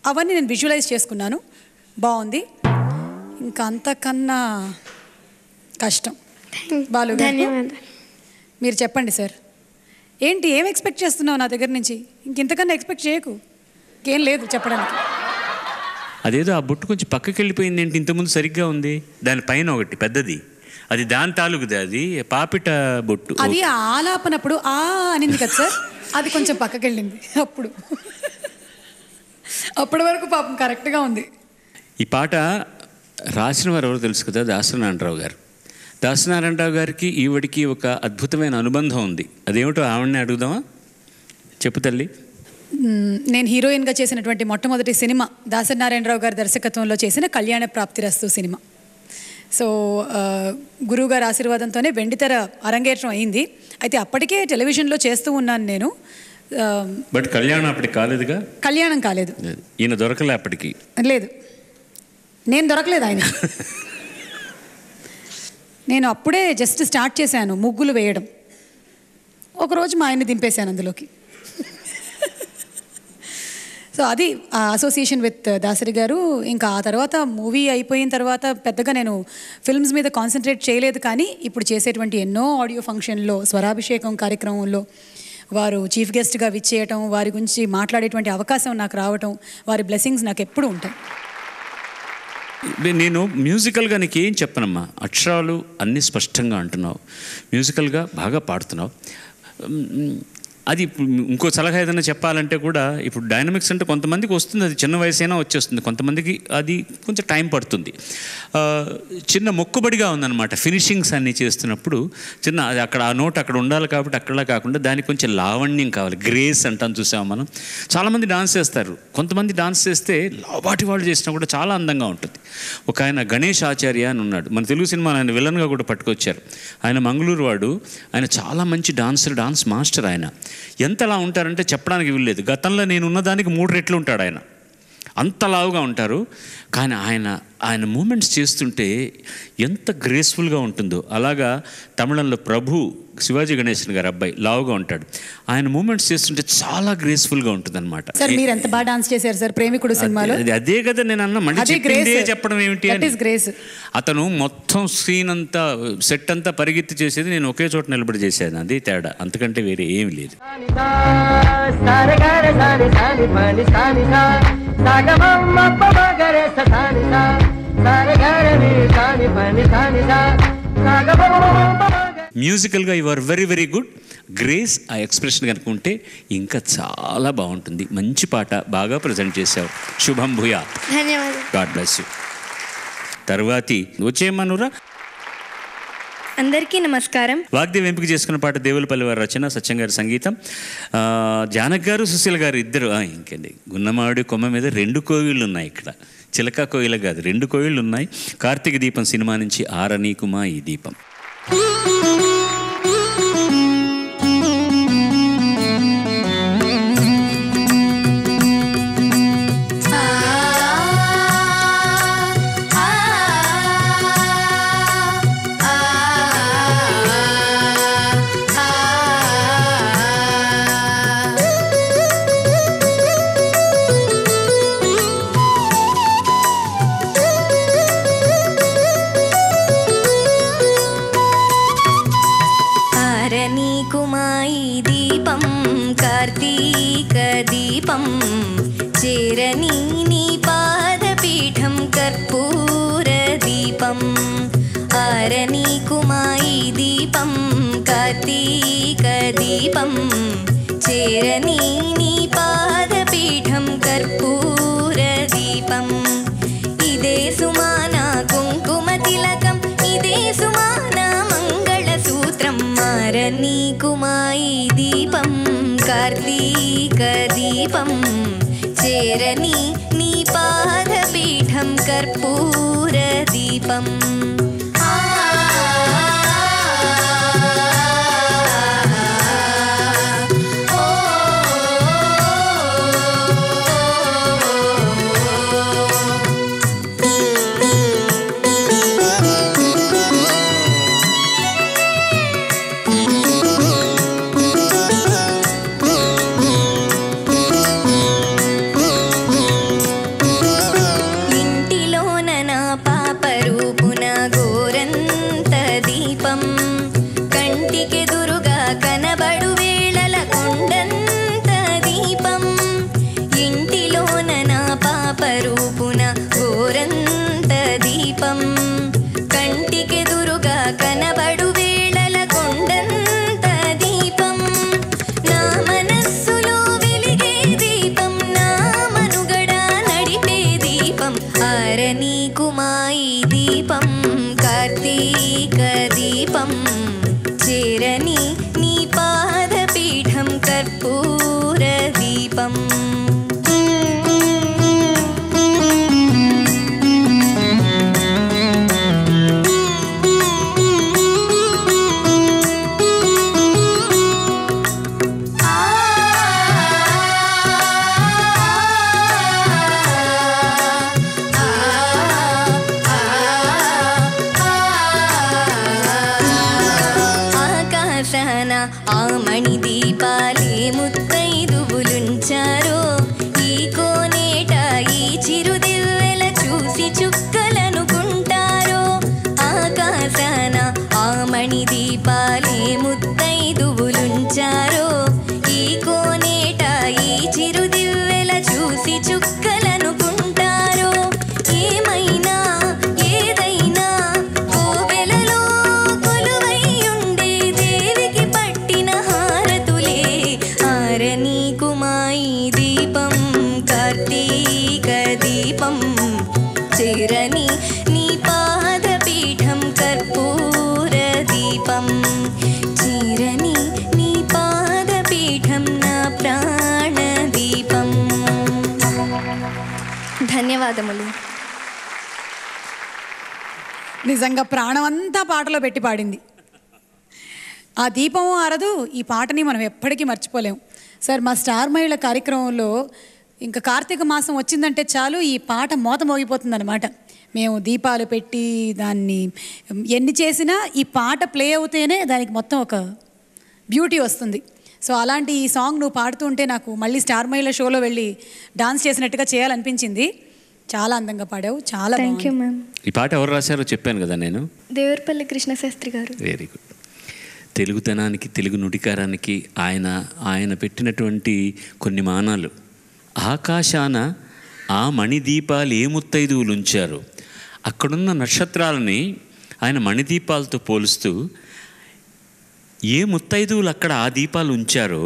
Speaker 3: అవన్నీ నేను విజువలైజ్ చేసుకున్నాను, బాగుంది. ఇంకా అంతకన్నా కష్టం. బాలు
Speaker 4: ధన్యవాదాలు.
Speaker 3: మీరు చెప్పండి సార్, ఏంటి ఏం ఎక్స్పెక్ట్ చేస్తున్నావు నా దగ్గర నుంచి? ఇంకెంతకన్నా ఎక్స్పెక్ట్ చేయకు, ఇంకేం లేదు చెప్పడానికి.
Speaker 2: అదేదో ఆ బొట్టు కొంచెం పక్కకి వెళ్ళిపోయింది ఏంటి? ఇంతకుముందు సరిగ్గా ఉంది. దానిపైన ఒకటి పెద్దది, అది దాని తాలూకుది, అది పాపిట బొట్టు.
Speaker 3: అది ఆలాపనప్పుడు ఆ అనింది కదా సార్, అది కొంచెం పక్కకి వెళ్ళింది అప్పుడు. అప్పటి వరకు పాపం కరెక్ట్గా ఉంది.
Speaker 2: ఈ పాట రాసిన వారు ఎవరు తెలుసు కదా, దాసనారాయణరావు గారు. దాసనారాయణరావు గారికి ఈవిడికి ఒక అద్భుతమైన అనుబంధం ఉంది. అదేమిటో ఆవిడని అడుగుదామా? చెప్పు తల్లి.
Speaker 3: నేను హీరోయిన్గా చేసినటువంటి మొట్టమొదటి సినిమా దాసనారాయణరావు గారి దర్శకత్వంలో చేసిన కళ్యాణ ప్రాప్తిరస్తు సినిమా. సో గురువుగారి ఆశీర్వాదంతోనే వెండితెర అరంగేట్రం అయింది. అయితే అప్పటికే టెలివిజన్లో చేస్తూ ఉన్నాను నేను.
Speaker 2: బట్ కళ్యాణం అప్పటికి కాలేదుగా?
Speaker 3: కళ్యాణం కాలేదు.
Speaker 2: ఈయన దొరకలే అప్పటికి?
Speaker 3: లేదు, నేను దొరకలేదు ఆయన. నేను అప్పుడే జస్ట్ స్టార్ట్ చేశాను ముగ్గులు వేయడం. ఒకరోజు మా ఆయన్ని దింపేశాను అందులోకి. సో అది అసోసియేషన్ విత్ దాసరి గారు. ఇంకా ఆ తర్వాత మూవీ అయిపోయిన తర్వాత పెద్దగా నేను ఫిల్మ్స్ మీద కాన్సన్ట్రేట్ చేయలేదు. కానీ ఇప్పుడు చేసేటువంటి ఎన్నో ఆడియో ఫంక్షన్లో, స్వరాభిషేకం కార్యక్రమంలో వారు చీఫ్ గెస్ట్గా విచ్చేయటం, వారి గురించి మాట్లాడేటువంటి అవకాశం నాకు రావటం, వారి బ్లెస్సింగ్స్ నాకు ఎప్పుడూ ఉంటాయి.
Speaker 2: నేను మ్యూజికల్గా నీకేం చెప్పనమ్మా, అక్షరాలు అన్నీ స్పష్టంగా అంటున్నావు, మ్యూజికల్గా బాగా పాడుతున్నావు. అది ఇప్పుడు ఇంకో సలహా ఏదైనా చెప్పాలంటే కూడా, ఇప్పుడు డైనమిక్స్ అంటే కొంతమందికి వస్తుంది, అది చిన్న వయసు అయినా వచ్చేస్తుంది, కొంతమందికి అది కొంచెం టైం పడుతుంది. చిన్న మొక్కుబడిగా ఉందన్నమాట ఫినిషింగ్స్ అన్నీ చేస్తున్నప్పుడు. చిన్న అది అక్కడ ఆ నోట్ అక్కడ ఉండాలి కాబట్టి అక్కడలా కాకుండా దానికి కొంచెం లావణ్యం కావాలి, గ్రేస్ అంటాం చూసాము మనం. చాలామంది డాన్స్ చేస్తారు, కొంతమంది డాన్స్ చేస్తే లావాటి వాళ్ళు చేసినా కూడా చాలా అందంగా ఉంటుంది. ఒక ఆయన గణేష్ ఆచార్య అని ఉన్నాడు, మన తెలుగు సినిమాలో ఆయన విలన్గా కూడా పట్టుకొచ్చారు. ఆయన మంగళూరు వాడు, ఆయన చాలా మంచి డాన్సర్, డాన్స్ మాస్టర్. ఆయన ఎంతలా ఉంటారంటే చెప్పడానికి వీల్లేదు. గతంలో నేను ఉన్నదానికి 3 రెట్లు ఉంటాడు ఆయన, అంతలావుగా ఉంటారు. కానీ ఆయన మూమెంట్స్ చేస్తుంటే ఎంత గ్రేస్ఫుల్గా ఉంటుందో. అలాగా తమిళంలో ప్రభు, శివాజీ గణేశన్ గారు అబ్బాయి, లావుగా ఉంటాడు. ఆయన మూమెంట్స్ చేస్తుంటే చాలా గ్రేస్ఫుల్గా ఉంటుంది అనమాట.
Speaker 3: సార్ మీరు ఎంత బాగా డాన్స్ చేశారు సార్ ప్రేమికుడు సినిమాలో.
Speaker 2: అదే కదా నేను అన్న, మళ్ళీ చెప్పిందే చెప్పడం ఏమిటి అని. అతను మొత్తం సీన్ అంతా, సెట్ అంతా పరిగెత్తి చేసేది, నేను ఒకే చోట నిలబడి చేశాను. అది తేడా, అంతకంటే వేరే ఏమి లేదు. మ్యూజికల్గా you are very very good. Grace, ఆ ఎక్స్ప్రెషన్ కనుక ఉంటే ఇంకా చాలా బాగుంటుంది. మంచి పాట, బాగా ప్రజెంట్ చేశావు. శుభం భూయా.
Speaker 4: ధన్యవాదాలు.
Speaker 2: God bless you. తర్వాతి వచ్చేయమ్మనురా.
Speaker 4: అందరికీ నమస్కారం.
Speaker 2: వాగ్దేవి ఎంపిక చేసుకున్న పాట దేవులపల్లి వారి రచన, సత్యం గారి సంగీతం. జానక్ గారు, సుశీల గారు ఇద్దరు. ఇంకండి, గున్నమావిడి కొమ్మ మీద 2 కోయిళ్ళు ఉన్నాయి. ఇక్కడ చిలక కోయిల కాదు, 2 కోయిళ్ళు ఉన్నాయి. కార్తీక దీపం సినిమా నుంచి ఆరనీకుమా ఈ దీపం.
Speaker 6: కార్తీక దీపం చేరని నీ పాదపీఠం కర్పూర దీపం ఆరని కుమాయి దీపం కార్తీక దీపం చేరని నీ పాదపీఠం కర్పూర దీపం ఇదే సుమానా కుంకుమ తిలకం ఇదే సుమానా మంగళసూత్రం ఆరని కుమాయి దీపం కార్తీక దీపం చేరని నీ పాదపీఠం కర్పూర దీపం ఇంటిలోన నా పాప రూపున ధన్యవాదములు.
Speaker 3: నిజంగా ప్రాణం అంతా పాటలో పెట్టి పాడింది. ఆ దీపం ఆరదు, ఈ పాటని మనం ఎప్పటికీ మర్చిపోలేం. సార్, మా స్టార్ మహిళ కార్యక్రమంలో ఇంకా కార్తీక మాసం వచ్చిందంటే చాలు ఈ పాట మోత మోగిపోతుంది అనమాట. మేము దీపాలు పెట్టి దాన్ని ఎన్ని చేసినా ఈ పాట ప్లే అవుతేనే దానికి మొత్తం ఒక బ్యూటీ వస్తుంది. సో అలాంటి ఈ సాంగ్ నువ్వు పాడుతూ ఉంటే నాకు మళ్ళీ స్టార్ మహిళ షోలో వెళ్ళి డాన్స్ చేసినట్టుగా చేయాలనిపించింది. చాలా అందంగా పాడావు, చాలా
Speaker 6: థ్యాంక్ యూ మ్యామ్.
Speaker 2: ఈ పాట ఎవరు రాశారో చెప్పాను కదా నేను.
Speaker 6: దేవరపల్లి కృష్ణశాస్త్రి గారు.
Speaker 2: Very good. తెలుగుతనానికి, తెలుగు నుడికారానికి ఆయన పెట్టినటువంటి కొన్ని మానాలు. ఆకాశాన ఆ మణిదీపాలు ఏ ముత్తైదువులు ఉంచారు, అక్కడున్న నక్షత్రాలని ఆయన మణిదీపాలతో పోలుస్తూ ఏ ముత్తైదువులు అక్కడ ఆ దీపాలు ఉంచారో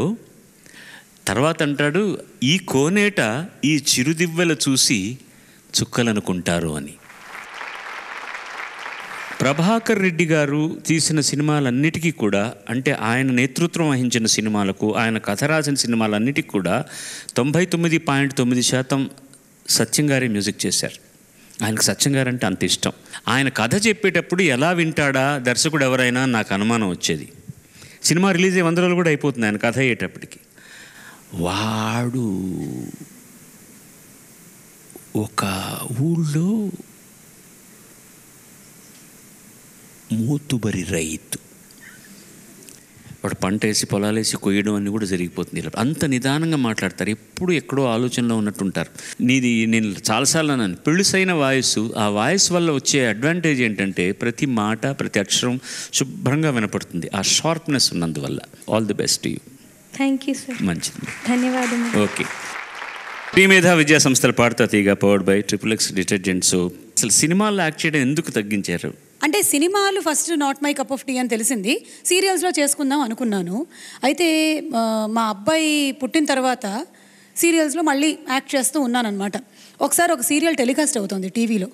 Speaker 2: తర్వాత అంటాడు, ఈ కోనేట ఈ చిరుదివ్వెలు చూసి చుక్కలనుకుంటారు అని. ప్రభాకర్ రెడ్డి గారు తీసిన సినిమాలన్నిటికీ కూడా, అంటే ఆయన నేతృత్వం వహించిన సినిమాలకు, ఆయన కథ రాసిన సినిమాలన్నిటికీ కూడా 99.9% సత్యం గారే మ్యూజిక్ చేశారు. ఆయనకు సత్యం గారు అంటే అంత ఇష్టం. ఆయన కథ చెప్పేటప్పుడు ఎలా వింటాడా దర్శకుడు ఎవరైనా నాకు అనుమానం వచ్చేది. సినిమా రిలీజ్ అయ్యి 100 రోజులు కూడా అయిపోతుంది ఆయన కథ అయ్యేటప్పటికి. వాడు ఒక ఊళ్ళో మూతుబరి రైతు, వాడు పంట వేసి పొలాలేసి కొయ్యడం అన్నీ కూడా జరిగిపోతుంది. ఇలా అంత నిదానంగా మాట్లాడతారు, ఎప్పుడు ఎక్కడో ఆలోచనలో ఉన్నట్టుంటారు. నేను చాలాసార్లు అన్నాను, పెళ్ళిసైన వాయిస్, ఆ వాయిస్ వల్ల వచ్చే అడ్వాంటేజ్ ఏంటంటే ప్రతి మాట ప్రతి అక్షరం శుభ్రంగా వినపడుతుంది, ఆ షార్ప్నెస్ ఉన్నందువల్ల. All the best you.
Speaker 6: Thank you sir.
Speaker 2: మంచిది,
Speaker 6: ధన్యవాదములు.
Speaker 2: ఓకే. శ్రీమేధ విద్యా సంస్థల పాడుతా తీగ powered by XXX detergent soap. అసలు సినిమాల్లో యాక్ట్ చేయడం ఎందుకు తగ్గించారు?
Speaker 3: అంటే సినిమాలు first not my cup of tea అని తెలిసింది, సీరియల్స్లో చేసుకుందాం అనుకున్నాను. అయితే మా అబ్బాయి పుట్టిన తర్వాత సీరియల్స్లో మళ్ళీ యాక్ట్ చేస్తూ ఉన్నానన్నమాట. ఒకసారి ఒక సీరియల్ టెలికాస్ట్ అవుతుంది టీవీలో.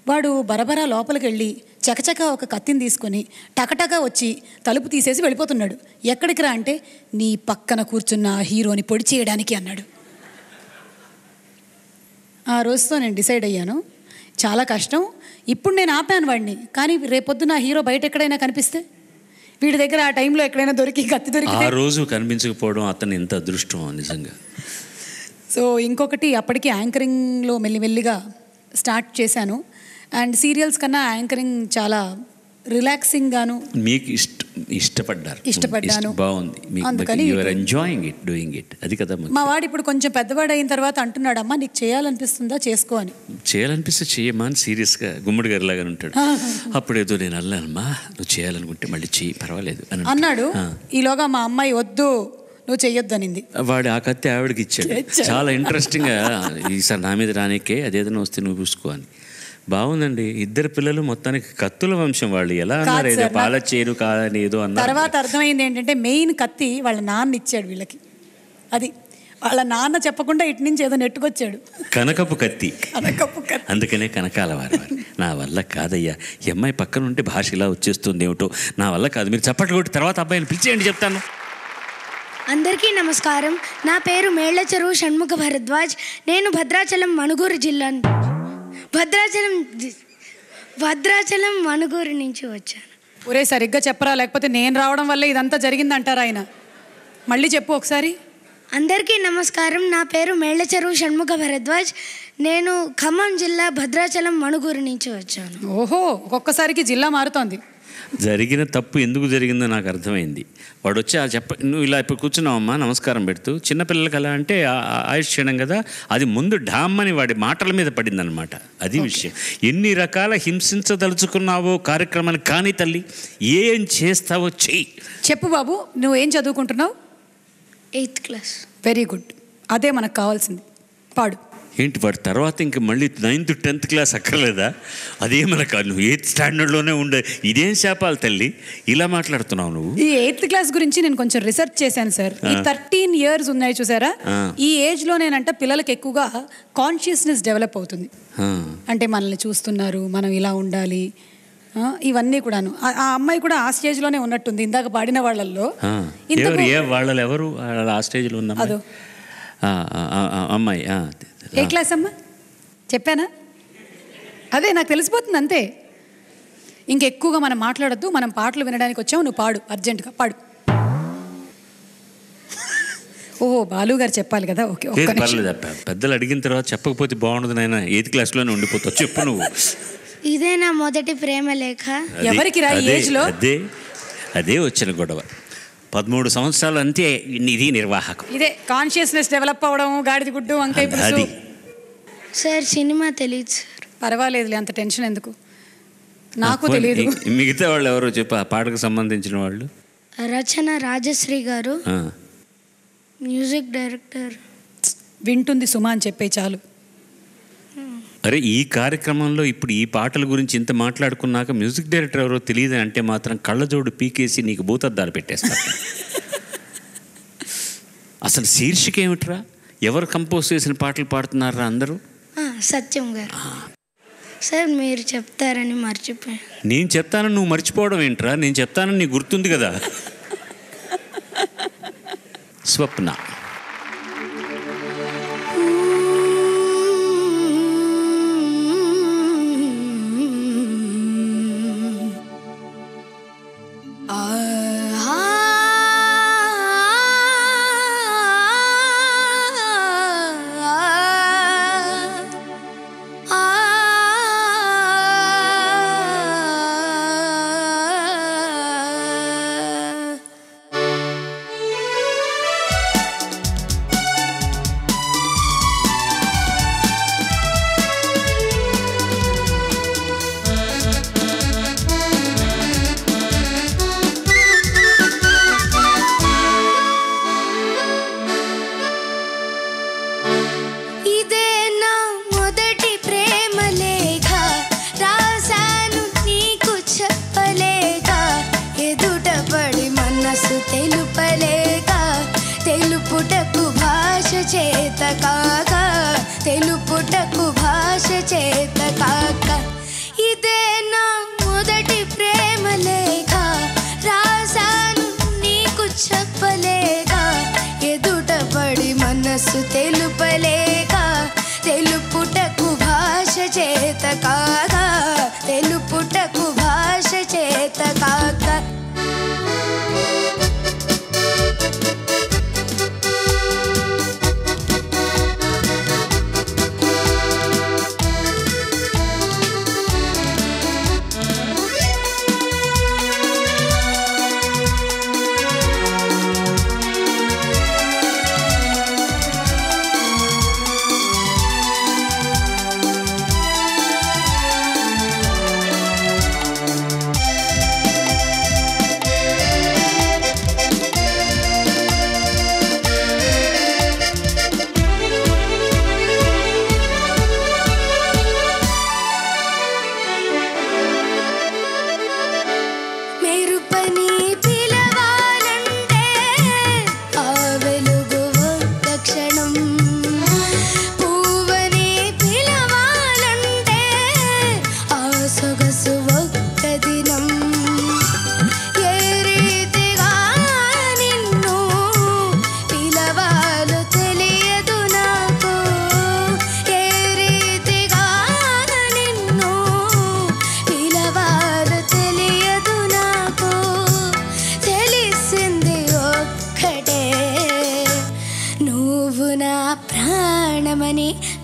Speaker 3: వాడు బరబరా లోపలికి వెళ్ళి చకచక ఒక కత్తిని తీసుకొని టకటక వచ్చి తలుపు తీసేసి వెళ్ళిపోతున్నాడు. ఎక్కడికి రా అంటే, నీ పక్కన కూర్చున్న హీరోని పొడి చేయడానికి అన్నాడు. ఆ రోజుతో నేను డిసైడ్ అయ్యాను, చాలా కష్టం. ఇప్పుడు నేను ఆపాను వాడిని, కానీ రేపొద్దున హీరో బయట ఎక్కడైనా కనిపిస్తే, వీడి దగ్గర ఆ టైంలో ఎక్కడైనా కత్తి దొరికి
Speaker 2: ఆ రోజు కనిపించకపోవడం అతను ఎంత అదృష్టం నిజంగా.
Speaker 3: సో ఇంకొకటి, అప్పటికి యాంకరింగ్లో మెల్లిమెల్లిగా స్టార్ట్ చేశాను. అండ్ సీరియల్స్ కన్నా యాంకరింగ్ చాలా రిలాక్సింగ్ గాను.
Speaker 2: మీకు ఇష్టపడ్డాను, బాగుంది,
Speaker 3: అందుకని
Speaker 2: ఎంజాయింగ్ ఇట్, డూయింగ్ ఇట్. అది కదా
Speaker 3: మా వాడు ఇప్పుడు కొంచెం పెద్దవాడు అయిన తర్వాత అంటున్నాడు, అమ్మా నీకు చేయాలనిపిస్తుందా చేసుకో అని.
Speaker 2: చేయాలనిపిస్తే చేయమ్మా అని సీరియస్గా గుమ్మడి గారి లాగా ఉంటాడు. అప్పుడు ఏదో నేను అన్నానమ్మా, నువ్వు చేయాలనుకుంటే మళ్ళీ చెయ్యి, పర్వాలేదు అని
Speaker 3: అన్నాడు. ఈలోగా మా అమ్మాయి వద్దు నువ్వు చెయ్యొద్దు అనింది.
Speaker 2: వాడు ఆ కత్తి ఆవిడకి ఇచ్చాడు. చాలా ఇంట్రెస్టింగ్గా, ఈసారి నా మీద రానికే అదేదైనా వస్తే నువ్వు చూసుకో అని. బాగుందండి. ఇద్దరు పిల్లలు మొత్తానికి కత్తుల వంశం. వాళ్ళు ఎలా అన్నారు, ఏదో పాలచేరు కాదని ఏదో అన్నారు.
Speaker 3: తర్వాత అర్థమైంది ఏంటంటే మెయిన్ కత్తి వాళ్ళ నాన్న ఇచ్చాడు వీళ్ళకి. అది వాళ్ళ నాన్న చెప్పకుండా ఇటు నుంచి ఏదో నెట్టుకొచ్చాడు,
Speaker 2: కనకపు కత్తి. అందుకనే కనకాల వారు. నా వల్ల కాదయ్యా, ఈ అమ్మాయి పక్కన ఉంటే భాష ఇలా వచ్చేస్తుంది ఏమిటో, నా వల్ల కాదు, మీరు చప్పట్లు కొట్టి తర్వాత అబ్బాయిని పిలిచేయండి చెప్తాను.
Speaker 4: అందరికీ నమస్కారం. నా పేరు మేళ్లచెరువు షణ్ముఖ భరద్వాజ్. నేను భద్రాచలం మణుగూరు జిల్లా భద్రాచలం మణుగూరు నుంచి వచ్చాను.
Speaker 3: ఒరే సరిగ్గా చెప్పరా, లేకపోతే నేను రావడం వల్ల ఇదంతా జరిగిందంటారా ఆయన. మళ్ళీ చెప్పు ఒకసారి.
Speaker 4: అందరికీ నమస్కారం. నా పేరు మేళ్లచెరువు షణ్ముఖ భరద్వాజ్. నేను ఖమ్మం జిల్లా భద్రాచలం మణుగూరు నుంచి వచ్చాను.
Speaker 3: ఓహో, ఒక్కొక్కసారికి జిల్లా మారుతోంది.
Speaker 2: జరిగిన తప్పు ఎందుకు జరిగిందో నాకు అర్థమైంది. వాడు వచ్చి నువ్వు ఇలా ఇప్పుడు కూర్చున్నావమ్మా నమస్కారం పెడుతూ, చిన్నపిల్లలకి అలా అంటే ఆయుష్ చేయడం కదా, అది ముందు డామ్మని వాడి మాటల మీద పడిందనమాట. అది విషయం. ఎన్ని రకాల హింసించదలుచుకున్నావో కార్యక్రమాన్ని కానీ తల్లి, ఏం చేస్తావో చెయ్యి.
Speaker 3: చెప్పు బాబు, నువ్వేం చదువుకుంటున్నావు?
Speaker 4: 8th class.
Speaker 3: వెరీ గుడ్, అదే మనకు కావాల్సింది. పాడు.
Speaker 2: ఏంటి వాడి తర్వాత ఇంక మళ్ళీ 9th 10th క్లాస్ అక్కర్లేదా? అదేమనక నువ్వు 8th స్టాండర్డ్లోనే ఉండే. ఇదేం శాపాలు తల్లి, ఇలా మాట్లాడుతున్నావు నువ్వు?
Speaker 3: ఈ 8th క్లాస్ గురించి నేను కొంచెం రీసెర్చ్ చేశాను సార్. ఈ 13 years ఉన్నాయి చూసారా, ఈ ఏజ్లోనేనంట పిల్లలకి ఎక్కువగా కాన్షియస్నెస్ డెవలప్ అవుతుంది. అంటే మనల్ని చూస్తున్నారు, మనం ఇలా ఉండాలి, ఇవన్నీ కూడాను. ఆ అమ్మాయి కూడా ఆ స్టేజ్లోనే ఉన్నట్టుంది ఇందాక పాడిన వాళ్ళల్లో.
Speaker 2: ఎవరు ఆ స్టేజ్లో ఉన్నా? అమ్మాయి
Speaker 3: ఏ క్లాస్ అమ్మా చెప్పానా? అదే నాకు తెలిసిపోతుంది అంతే. ఇంకెక్కువగా మనం మాట్లాడొద్దు, మనం పాటలు వినడానికి వచ్చావు, నువ్వు పాడు, అర్జెంటుగా పాడు. ఓహో బాలు గారు చెప్పాలి కదా, ఓకే.
Speaker 2: పర్లేదు, పెద్దలు అడిగిన తర్వాత చెప్పకపోతే బాగుండదు నాయన, 8th క్లాస్లోనే ఉండిపోతావు. చెప్పు నువ్వు.
Speaker 4: ఇదే నా మొదటి ప్రేమ లేఖ.
Speaker 3: ఎవరికి రా ఈ ఏజ్లో?
Speaker 2: అదే వచ్చిన గొడవ. 13 సంవత్సరాలు అంతే ఇది నిర్వాహకం.
Speaker 3: ఇదే కాన్షియస్నెస్ డెవలప్ అవ్వడం, గాడిద గుడ్డు వంకాయ పులుసు.
Speaker 4: సార్ సినిమా తెలియదు సార్.
Speaker 3: పర్వాలేదులే, అంత టెన్షన్ ఎందుకు, నాకు తెలియదు.
Speaker 2: మిగతా వాళ్ళు ఎవరో చెప్పు, ఆ పాటకు సంబంధించిన వాళ్ళు.
Speaker 4: రచన రాజశ్రీ గారు, మ్యూజిక్ డైరెక్టర్.
Speaker 3: వింటుంది సుమా అని చెప్పే చాలు.
Speaker 2: అరే ఈ కార్యక్రమంలో ఇప్పుడు ఈ పాటల గురించి ఇంత మాట్లాడుకున్నాక మ్యూజిక్ డైరెక్టర్ ఎవరో తెలియదు అంటే మాత్రం కళ్ళజోడు పీకేసి నీకు భూతద్దాలు పెట్టేస్తారు. అసలు శీర్షిక ఏమిట్రా? ఎవరు కంపోజ్ చేసిన పాటలు పాడుతున్నారా అందరూ?
Speaker 4: సత్యం గారు. సార్ మీరు చెప్తారని మర్చిపోయాను.
Speaker 2: నేను చెప్తానని నువ్వు మర్చిపోవడం ఏంట్రా? నేను చెప్తానని నీకు గుర్తుంది కదా. స్వప్న.
Speaker 5: తెలుపుటకు భాష చేత కాక, తెలుపుటకు భాష చేత కాక, ఇదే నా మొదటి ప్రేమ లేఖ, రాసాను నీకు చెప్పలేక, ఎదుటపడి మనసు తెలుపలేక, తెలుపుటకు భాష చేత కాక, తెలుపుటకు భాష చేత కాక.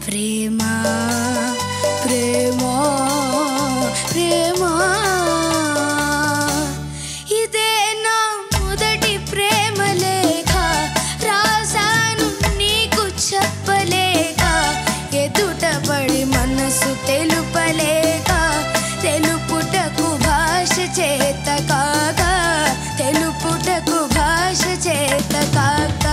Speaker 5: ప్రేమా ప్రేమా ప్రేమా, ఇదే నా మొదటి ప్రేమ లేఖ, రాసాను నీకు చెప్పలేక, ఎదుటపడి మనసు తెలుపలేక, తెలుపుటకు భాష చేత కాక, తెలుపుటకు భాష చేత కాక.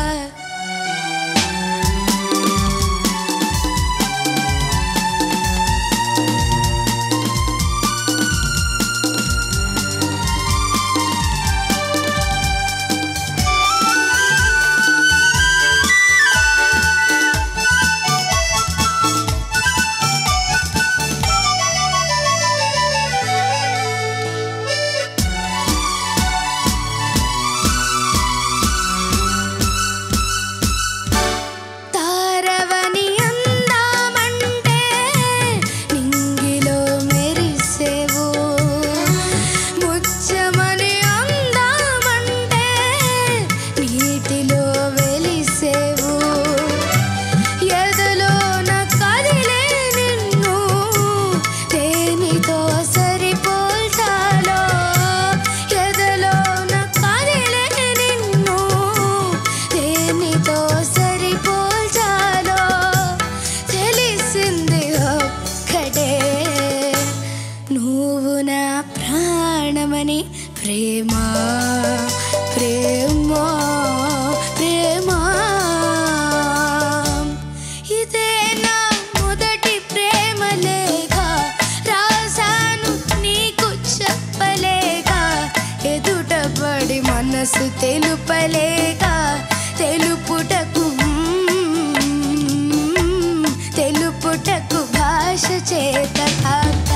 Speaker 5: తెలుపలేక తెలుపుటకు తెలుపుటకు భాష చేత కాక.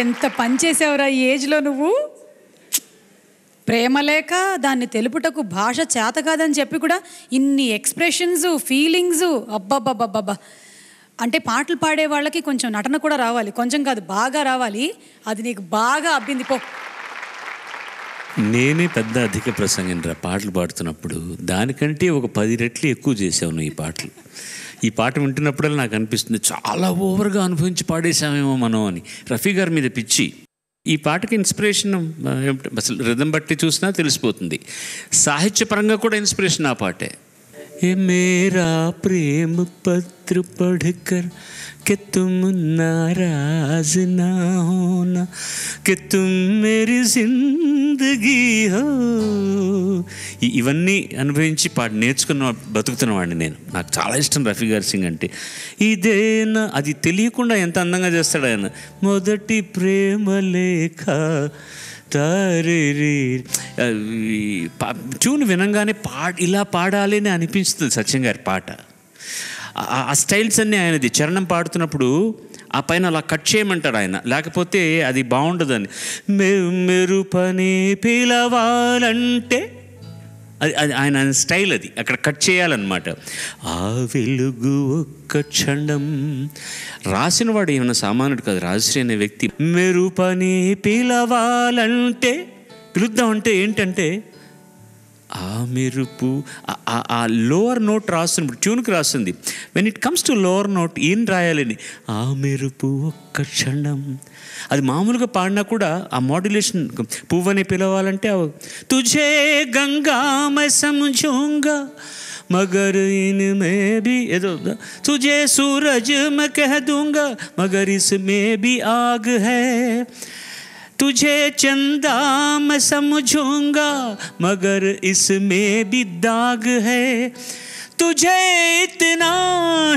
Speaker 3: ఎంత పని చేసావురా ఈ ఏజ్లో నువ్వు. ప్రేమ లేక దాన్ని తెలుపుటకు భాష చేత కాదని చెప్పి కూడా ఇన్ని ఎక్స్ప్రెషన్స్, ఫీలింగ్స్, అబ్బబ్బబ్బబ్బబ్బా. అంటే పాటలు పాడే వాళ్ళకి కొంచెం నటన కూడా రావాలి, కొంచెం కాదు బాగా రావాలి. అది నీకు బాగా అబ్బింది పో.
Speaker 2: నేనే పెద్ద అధిక ప్రసంగినరా పాటలు పాడుతున్నప్పుడు. దానికంటే ఒక 10 రెట్లు ఎక్కువ చేసావు నువ్వు ఈ పాటలు. ఈ పాట వింటున్నప్పుడల్లా నాకు అనిపిస్తుంది చాలా ఓవర్గా అనుభవించి పాడేసామేమో మనం అని. రఫీ గారి మీద పిచ్చి. ఈ పాటకి ఇన్స్పిరేషన్ అసలు రిథం బట్టి చూసినా తెలిసిపోతుంది. సాహిత్యపరంగా కూడా ఇన్స్పిరేషన్ ఆ పాటే. ఏ మేరా ప్రేమ పత్ర పढ़कर कि तुम नाराज ना होना कि तुम मेरी जिंदगी हो. ఇవన్నీ అనుభవించి నేర్చుకున్న బతుకుతున్నవాడిని నేను. నాకు చాలా ఇష్టం రఫీ గారి సింగ్ అంటే. ఇదేనా అది తెలియకుండా ఎంత అందంగా చేస్తాడు ఆయన. మొదటి ప్రేమ లేఖ ట్యూన్ వినంగానే ఇలా పాడాలి అని అనిపిస్తుంది సత్యం గారి పాట. ఆ స్టైల్స్ అన్నీ ఆయనది. చరణం పాడుతున్నప్పుడు ఆ పైన అలా కట్ చేయమంటాడు ఆయన, లేకపోతే అది బాగుండదని. మెరు పని పిలవాలంటే అది ఆయన స్టైల్, అది అక్కడ కట్ చేయాలన్నమాట. ఆ వెలుగు ఒక్క క్షణం. రాసినవాడు ఏమైనా సామాన్యుడు కాదు, రాజశ్రీ అనే వ్యక్తి. మెరు పని పిలవాలంటే, పిలుద్దామంటే ఏంటంటే ఆ మెరుపు, ఆ లోవర్ నోట్ రాస్తున్నప్పుడు ట్యూన్కి రాస్తుంది. When it comes to lower note ఏం రాయాలని, ఆ మెరుపు ఒక్క క్షణం. అది మామూలుగా పాడినా కూడా ఆ మాడ్యులేషన్ పువ్వని పిలవాలంటే తుజే గంగా మే సమఝూంగా మగర్ ఇన్మే భీ ఏదో తుజే సూరజ్ మే కహ దూంగా మగర్ ఇస్మే భీ ఆగ్ హై. तुझे चंदा मैं समझूंगा मगर इसमें भी दाग है. तुझे इतना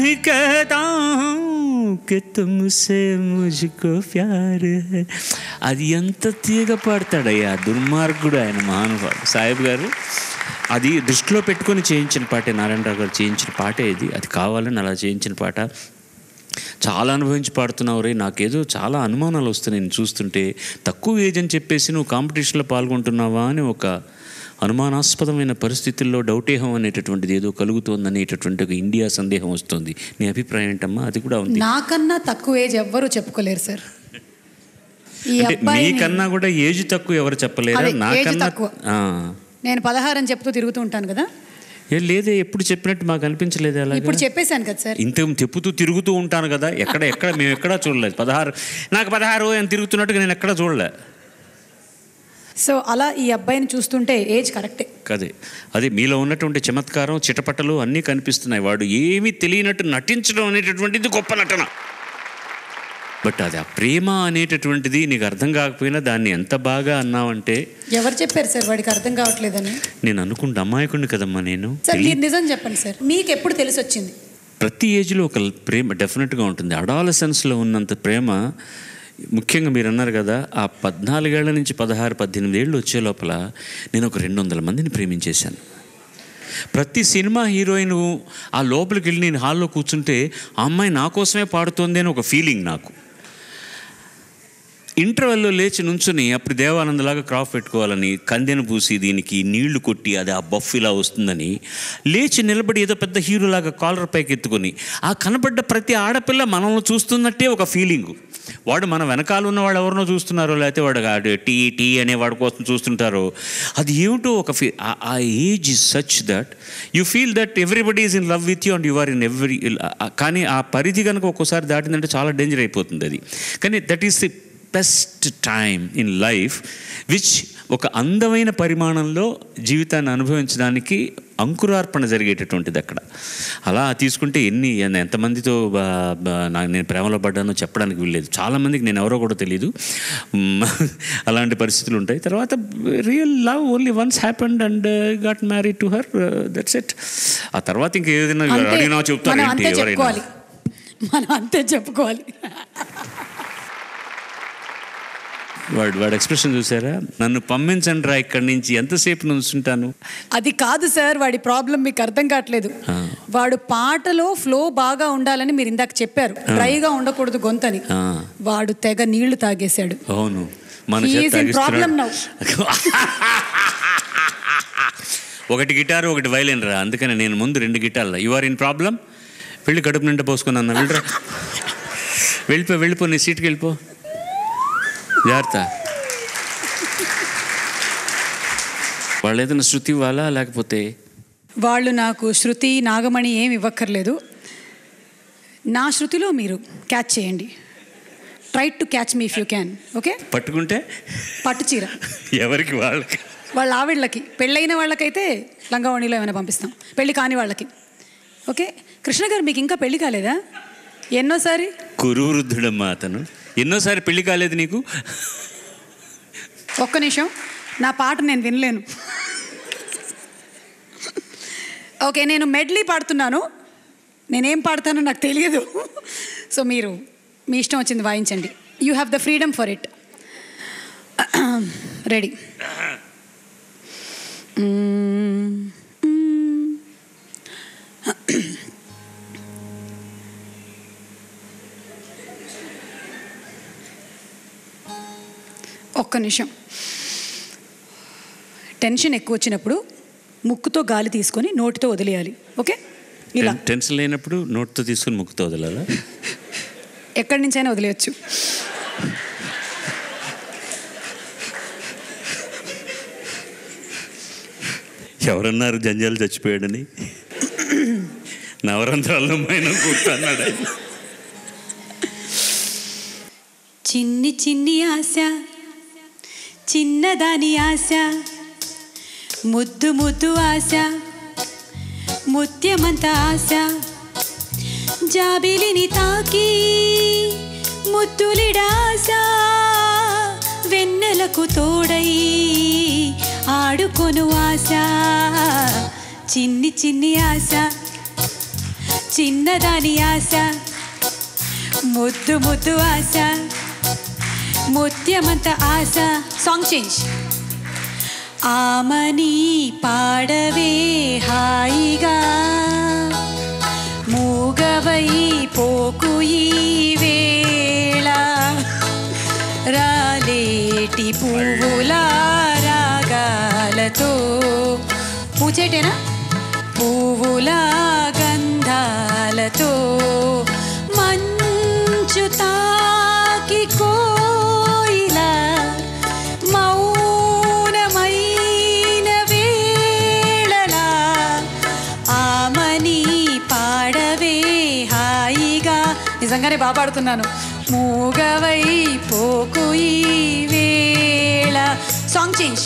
Speaker 2: ही कहता हूँ कि तुमसे मुझको प्यार है. అది ఎంత తీగ పాడతాడయ్యా దుర్మార్గుడు ఆయన మహానుభావుడు సాహెబ్ గారు. అది దృష్టిలో పెట్టుకొని చేయించిన పాటే, నారాయణరావు గారు చేయించిన పాటే ఇది. అది కావాలని అలా చేయించిన పాట. చాలా అనుభవించి పాడుతున్నావు రే. నాకేదో చాలా అనుమానాలు వస్తున్నాయి నేను చూస్తుంటే. తక్కువ ఏజ్ అని చెప్పేసి నువ్వు కాంపిటీషన్లో పాల్గొంటున్నావా అని ఒక అనుమానాస్పదమైన పరిస్థితుల్లో డౌటేహం అనేటటువంటిది ఏదో కలుగుతోంది అనేటటువంటి ఒక ఇండియా సందేహం వస్తుంది. నీ అభిప్రాయం ఏంటమ్మా? అది కూడా ఉంది.
Speaker 3: నాకన్నా తక్కువ ఏజ్ ఎవ్వరూ చెప్పుకోలేరు సార్.
Speaker 2: మీకన్నా కూడా ఏజ్ తక్కువ ఎవరు చెప్పలేరు. నాకన్నా
Speaker 3: నేను 16 అని చెప్తూ తిరుగుతూ ఉంటాను కదా.
Speaker 2: లేదే, ఎప్పుడు చెప్పినట్టు మాకు అనిపించలేదు. అలా
Speaker 3: ఇప్పుడు చెప్పేశాను కదా సార్.
Speaker 2: ఇంత చెప్పుతూ తిరుగుతూ ఉంటాను కదా. మేము ఎక్కడా చూడలేదు 16 నాకు 16 అని తిరుగుతున్నట్టుగా నేను ఎక్కడా చూడలే.
Speaker 3: సో అలా ఈ అబ్బాయిని చూస్తుంటే ఏజ్ కరెక్టే
Speaker 2: కదే. అదే మీలో ఉన్నటువంటి చమత్కారం, చిటపటలు అన్నీ కనిపిస్తున్నాయి. వాడు ఏమీ తెలియనట్టు నటించడం అనేటటువంటిది గొప్ప నటన. బట్ అది ఆ ప్రేమ అనేటటువంటిది నీకు అర్థం కాకపోయినా దాన్ని ఎంత బాగా అన్నావంటే.
Speaker 3: ఎవరు చెప్పారు సార్ వాడికి అర్థం కావట్లేదని?
Speaker 2: నేను అనుకుంటే అమాయకుడిని కదమ్మా నేను.
Speaker 3: సార్ మీరు నిజం చెప్పండి సార్, మీకు ఎప్పుడు తెలిసి వచ్చింది?
Speaker 2: ప్రతి ఏజ్లో ఒక ప్రేమ డెఫినెట్గా ఉంటుంది. అడాలసెన్స్లో ఉన్నంత ప్రేమ ముఖ్యంగా మీరు అన్నారు కదా, ఆ 14 ఏళ్ల నుంచి 16-18 ఏళ్ళు వచ్చే లోపల నేను ఒక 200 మందిని ప్రేమించేశాను. ప్రతి సినిమా హీరోయిన్ ఆ లోపలికి వెళ్ళి నేను హాల్లో కూర్చుంటే ఆ అమ్మాయి నా కోసమే పాడుతోంది అని ఒక ఫీలింగ్ నాకు. ఇంటర్వెల్లో లేచి నుంచుని అప్పుడు దేవానందలాగా క్రాఫ్ పెట్టుకోవాలని కందెను పూసి దీనికి నీళ్లు కొట్టి అది ఆ బఫ్ ఇలా వస్తుందని లేచి నిలబడి ఏదో పెద్ద హీరోలాగా కాలర్ పైకి ఎత్తుకొని ఆ కనబడ్డ ప్రతి ఆడపిల్ల మనల్ని చూస్తున్నట్టే ఒక ఫీలింగు. వాడు మన వెనకాల ఉన్న వాడు ఎవరినో చూస్తున్నారో, లేకపోతే వాడు టీ అనే వాడి కోసం చూస్తుంటారో, అది ఏమిటో ఒక ఆ age is such that you feel that everybody is in love with you and you are in every. కానీ ఆ పరిధి కనుక ఒక్కోసారి దాటిందంటే చాలా డేంజర్ అయిపోతుంది అది. కానీ that is the best time in life which ఒక అందమైన పరిమాణంలో జీవితాన్ని అనుభవించడానికి అంకురార్పణ జరిగేటటువంటిది అక్కడ. అలా తీసుకుంటే ఎంతమందితో నేను ప్రేమలో పడ్డానో చెప్పడానికి వీల్లేదు. చాలామందికి నేను ఎవరో కూడా తెలియదు. అలాంటి పరిస్థితులు ఉంటాయి. తర్వాత real love only once happened and got married to her, that's it. ఆ తర్వాత ఇంకా ఏదైనా అడిగినా చెప్తారు ఏంటి ఎవరైనా.
Speaker 3: మనం అంతే చెప్పుకోవాలి.
Speaker 2: వాడు ఎక్స్ప్రెషన్ చూసారా? నన్ను పంపించండి రా ఇక్కడి నుంచి, ఎంతసేపు నుంచుంటాను.
Speaker 3: అది కాదు సార్, వాడి ప్రాబ్లం మీకు అర్థం కావట్లేదు. వాడు పాటలో ఫ్లో బాగా ఉండాలని మీరు ఇందాక చెప్పారు, డ్రైగా ఉండకూడదు గొంతని. వాడు తెగ నీళ్లు తాగేశాడు.
Speaker 2: అవును, ఒకటి గిటారు ఒకటి వైలిన్ రా, అందుకని నేను ముందు 2 గిటార్లు. యు ఆర్ ఇన్ ప్రాబ్లం, వెళ్ళి కడుపు నిండా పోసుకున్నా. వెళ్ళరా, వెళ్ళిపో, నీ సీట్కి వెళ్ళిపో, జాగ్రత్త. వాళ్ళు ఏదైనా శృతి ఇవ్వాలా లేకపోతే?
Speaker 3: వాళ్ళు నాకు శృతి, నాగమణి ఏం ఇవ్వక్కర్లేదు. నా శృతిలో మీరు క్యాచ్ చేయండి. Try to catch me if you can. Okay,
Speaker 2: పట్టుకుంటే
Speaker 3: పట్టు చీర
Speaker 2: ఎవరికి? వాళ్ళ
Speaker 3: ఆవిళ్ళకి. పెళ్ళైన వాళ్ళకైతే లంగావణిలో ఏమైనా పంపిస్తాం, పెళ్ళి కాని వాళ్ళకి. ఓకే కృష్ణ గారు, మీకు ఇంకా పెళ్ళి కాలేదా? ఎన్నోసారి?
Speaker 2: కురువృద్ధుడమ్మా అతను. ఎన్నోసారి పెళ్ళి కాలేదు నీకు?
Speaker 3: ఒక్క నిమిషం, నా పాట నేను వినలేను. ఓకే, నేను మెడ్లీ పాడుతున్నాను. నేనేం పాడతానో నాకు తెలియదు. సో మీరు మీ ఇష్టం వచ్చింది వాయించండి. You have the freedom for it. Ready? ఒక్క నిమిషం. టెన్షన్ ఎక్కువ వచ్చినప్పుడు ముక్కుతో గాలి తీసుకొని నోటితో వదిలేయాలి. ఓకే, ఇలా.
Speaker 2: టెన్షన్ లేనప్పుడు నోటితో తీసుకొని ముక్కుతో వదలాలా?
Speaker 3: ఎక్కడి నుంచైనా వదిలేయచ్చు.
Speaker 2: ఎవరన్నారు జంజాలు చచ్చిపోయాడని? నవరంధ్రాల్లో మైన కూర్చున్నాడు.
Speaker 3: చిన్ని చిన్ని ఆశ, చిన్నదాని ఆశ, ముద్దు ముద్దు ఆశ, ముత్యమంత ఆశ, జాబిలిని తాకి ముద్దులిడాశ, వెన్నెలకు తోడై ఆడుకొను ఆశ. చిన్ని చిన్ని ఆశ, చిన్నదాని ఆశ, ముద్దు ముద్దు ఆశ, ముత్యమంత ఆశ. Song change. ఆమని పాడవే హాయిగా, మూగవై పోకు ఈ వేళ, రాలేటి పువ్వుల రాగాలతో. పూచేటేనా? పువ్వుల గంధాలతో మంచు తాకి కోయిలా మౌనమైన వేళలా, ఆమని పాడవే హాయిగా. నిజంగానే బాగా పాడుతున్నాను. మూగవై పోకు ఈ వేళ. Song change.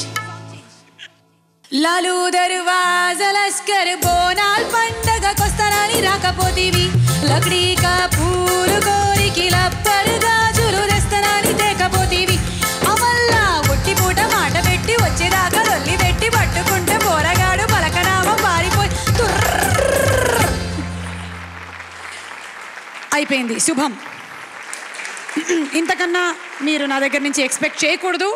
Speaker 3: లాలు దర్వాజా లస్కర్ బోనాల్ పండగకొస్తానని రాకపోతీవి, లక్డీకా పూలు కోరికి లబ్బర్ గాజులు తెస్తానని తేకపోతీవి, అమల్లా ఒట్టి పూట మాట పెట్టి వచ్చేదాకా లొల్లి పెట్టి పట్టుకుంటే పోరగాడు పలకనామం పారిపోయి అయిపోయింది. శుభం. ఇంతకన్నా మీరు నా దగ్గర నుంచి ఎక్స్పెక్ట్ చేయకూడదు.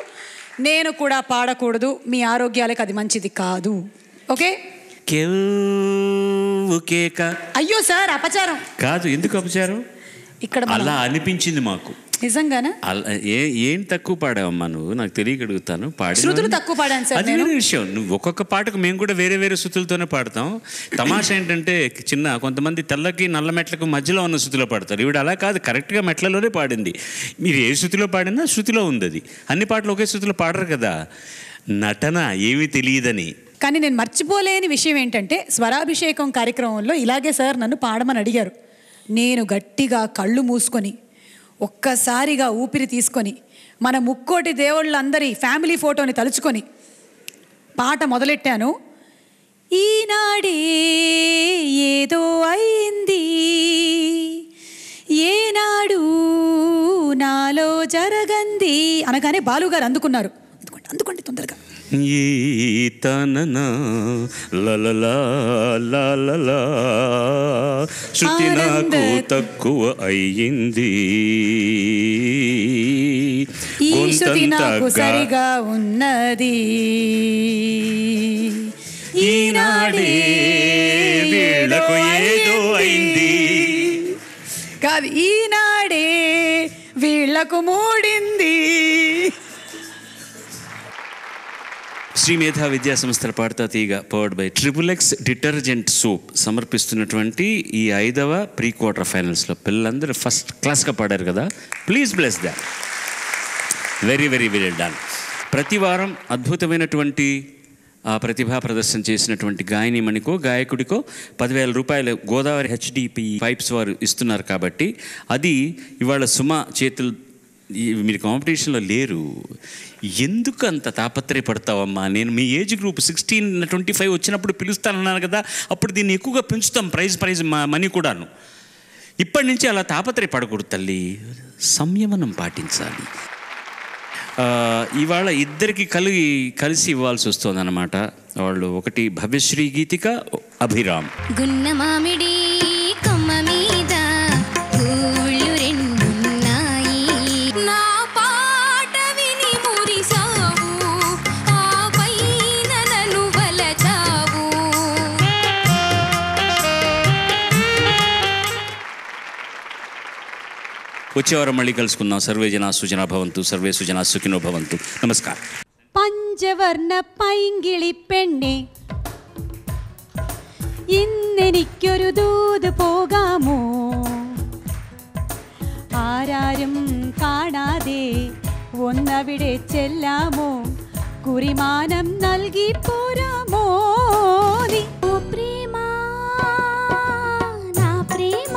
Speaker 3: నేను కూడా పాడకూడదు. మీ ఆరోగ్యాలకు అది మంచిది కాదు. ఓకే? అయ్యో సార్, అపచారం
Speaker 2: కాదు. ఎందుకు అపచారం?
Speaker 3: ఇక్కడ
Speaker 2: అలా అనిపించింది మాకు.
Speaker 3: నిజంగానా?
Speaker 2: ఏం తక్కువ పాడావమ్మా నువ్వు? నాకు తెలియగలుగుతాను.
Speaker 3: శృతులు తక్కువ పాడాను సార్.
Speaker 2: అది వేరే విషయం. నువ్వు ఒక్కొక్క పాటకు మేము కూడా వేరే వేరే శృతులతోనే పాడతాం. తమాషా ఏంటంటే కొంతమంది తెల్లకి నల్ల మెట్లకు మధ్యలో ఉన్న శృతిలో పాడతారు. ఈవిడ అలా కాదు, కరెక్ట్గా మెట్లలోనే పాడింది. మీరు ఏ శృతిలో పాడినా శృతిలో ఉంది అది. అన్ని పాటలు ఒకే శృతిలో పాడరు కదా. నటన ఏమీ తెలియదని.
Speaker 3: కానీ నేను మర్చిపోలేని విషయం ఏంటంటే, స్వరాభిషేకం కార్యక్రమంలో ఇలాగే సార్ నన్ను పాడమని అడిగారు. నేను గట్టిగా కళ్ళు మూసుకొని ఒక్కసారిగా ఊపిరి తీసుకొని మన ముక్కోటి దేవుళ్ళందరి ఫ్యామిలీ ఫోటోని తలుచుకొని పాట మొదలెట్టాను. ఈనాడే ఏదో అయింది, ఏనాడు నాలో జరగంది అనగానే బాలుగారు అందుకున్నారు. అందుకోండి తొందరగా.
Speaker 2: ఈ తననా లలలా లలలా
Speaker 1: శృతి నాకు తక్కువ అయ్యింది,
Speaker 3: ఈ శృతి నాకు సరిగా ఉన్నది,
Speaker 1: ఈనాడే వీళ్ళకు ఏదో అయింది.
Speaker 3: కాదు, ఈనాడే వీళ్లకు మూడింది.
Speaker 2: శ్రీ మేధా విద్యా సంస్థల Padatha Theeyaga powered by XXX detergent soap సమర్పిస్తున్నటువంటి ఈ 5వ ప్రీ క్వార్టర్ ఫైనల్స్లో పిల్లలందరూ ఫస్ట్ క్లాస్గా పాడారు కదా. Please bless that. Very very well done. ప్రతి వారం అద్భుతమైనటువంటి ప్రతిభా ప్రదర్శన చేసినటువంటి గాయనిమణికో గాయకుడికో 10,000 రూపాయలు గోదావరి HDP పైప్స్ వారు ఇస్తున్నారు. కాబట్టి అది ఇవాళ సుమ చేతులు. మీరు కాంపిటీషన్లో లేరు, ఎందుకు అంత తాపత్రయపడతావమ్మా? నేను మీ ఏజ్ గ్రూప్ 16-25 వచ్చినప్పుడు పిలుస్తానన్నాను కదా, అప్పుడు దీన్ని ఎక్కువగా పెంచుతాం, ప్రైజ్ మనీ కూడాను. ఇప్పటి నుంచి అలా తాపత్రయపడకూడదు తల్లి, సంయమనం పాటించాలి. ఇవాళ ఇద్దరికి కలిసి ఇవ్వాల్సి వస్తుంది అన్నమాట. వాళ్ళు ఒకటి భవ్యశ్రీ గీతిక, అభిరామ్.
Speaker 5: గున్న మామిడి కొమ్మ మీద పూలు రెండున్నాయి, నా పాట విని మురిసావు, ఆ పైన నన్ను వలచావు.
Speaker 2: వచ్చేవారం మళ్ళీ కలుసుకుందాం. సర్వే జనా సుజనా భవంతు, సర్వే సుజనా సుఖినో భవంతు. నమస్కారం.
Speaker 3: പഞ്ചവർണ്ണ പൈങ്കിളി പെണ്ണെ, ഇന്നെനിക്കൊരു ദൂത് പോകാമോ? ആരാരും കാണാതെ ഒന്നവിടെ ചെല്ലാമോ? കുറിമാനം നൽകി പോരാമോ? നീ
Speaker 5: ప్రేమ నా ప్రేమ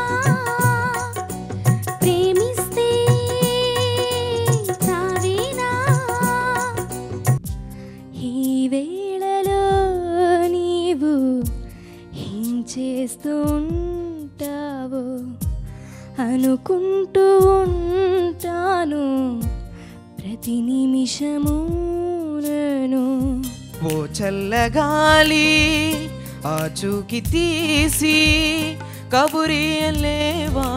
Speaker 5: ప్రేమిస్తే చావేనా? ఈ వేళలో నీవు ఏం చేస్తూ ఉంటావో అనుకుంటూ ఉంటాను ప్రతి నిమిషము నేను.
Speaker 8: ఓ చల్లగాలి ఆచూకి తీసి కబురియలేవా?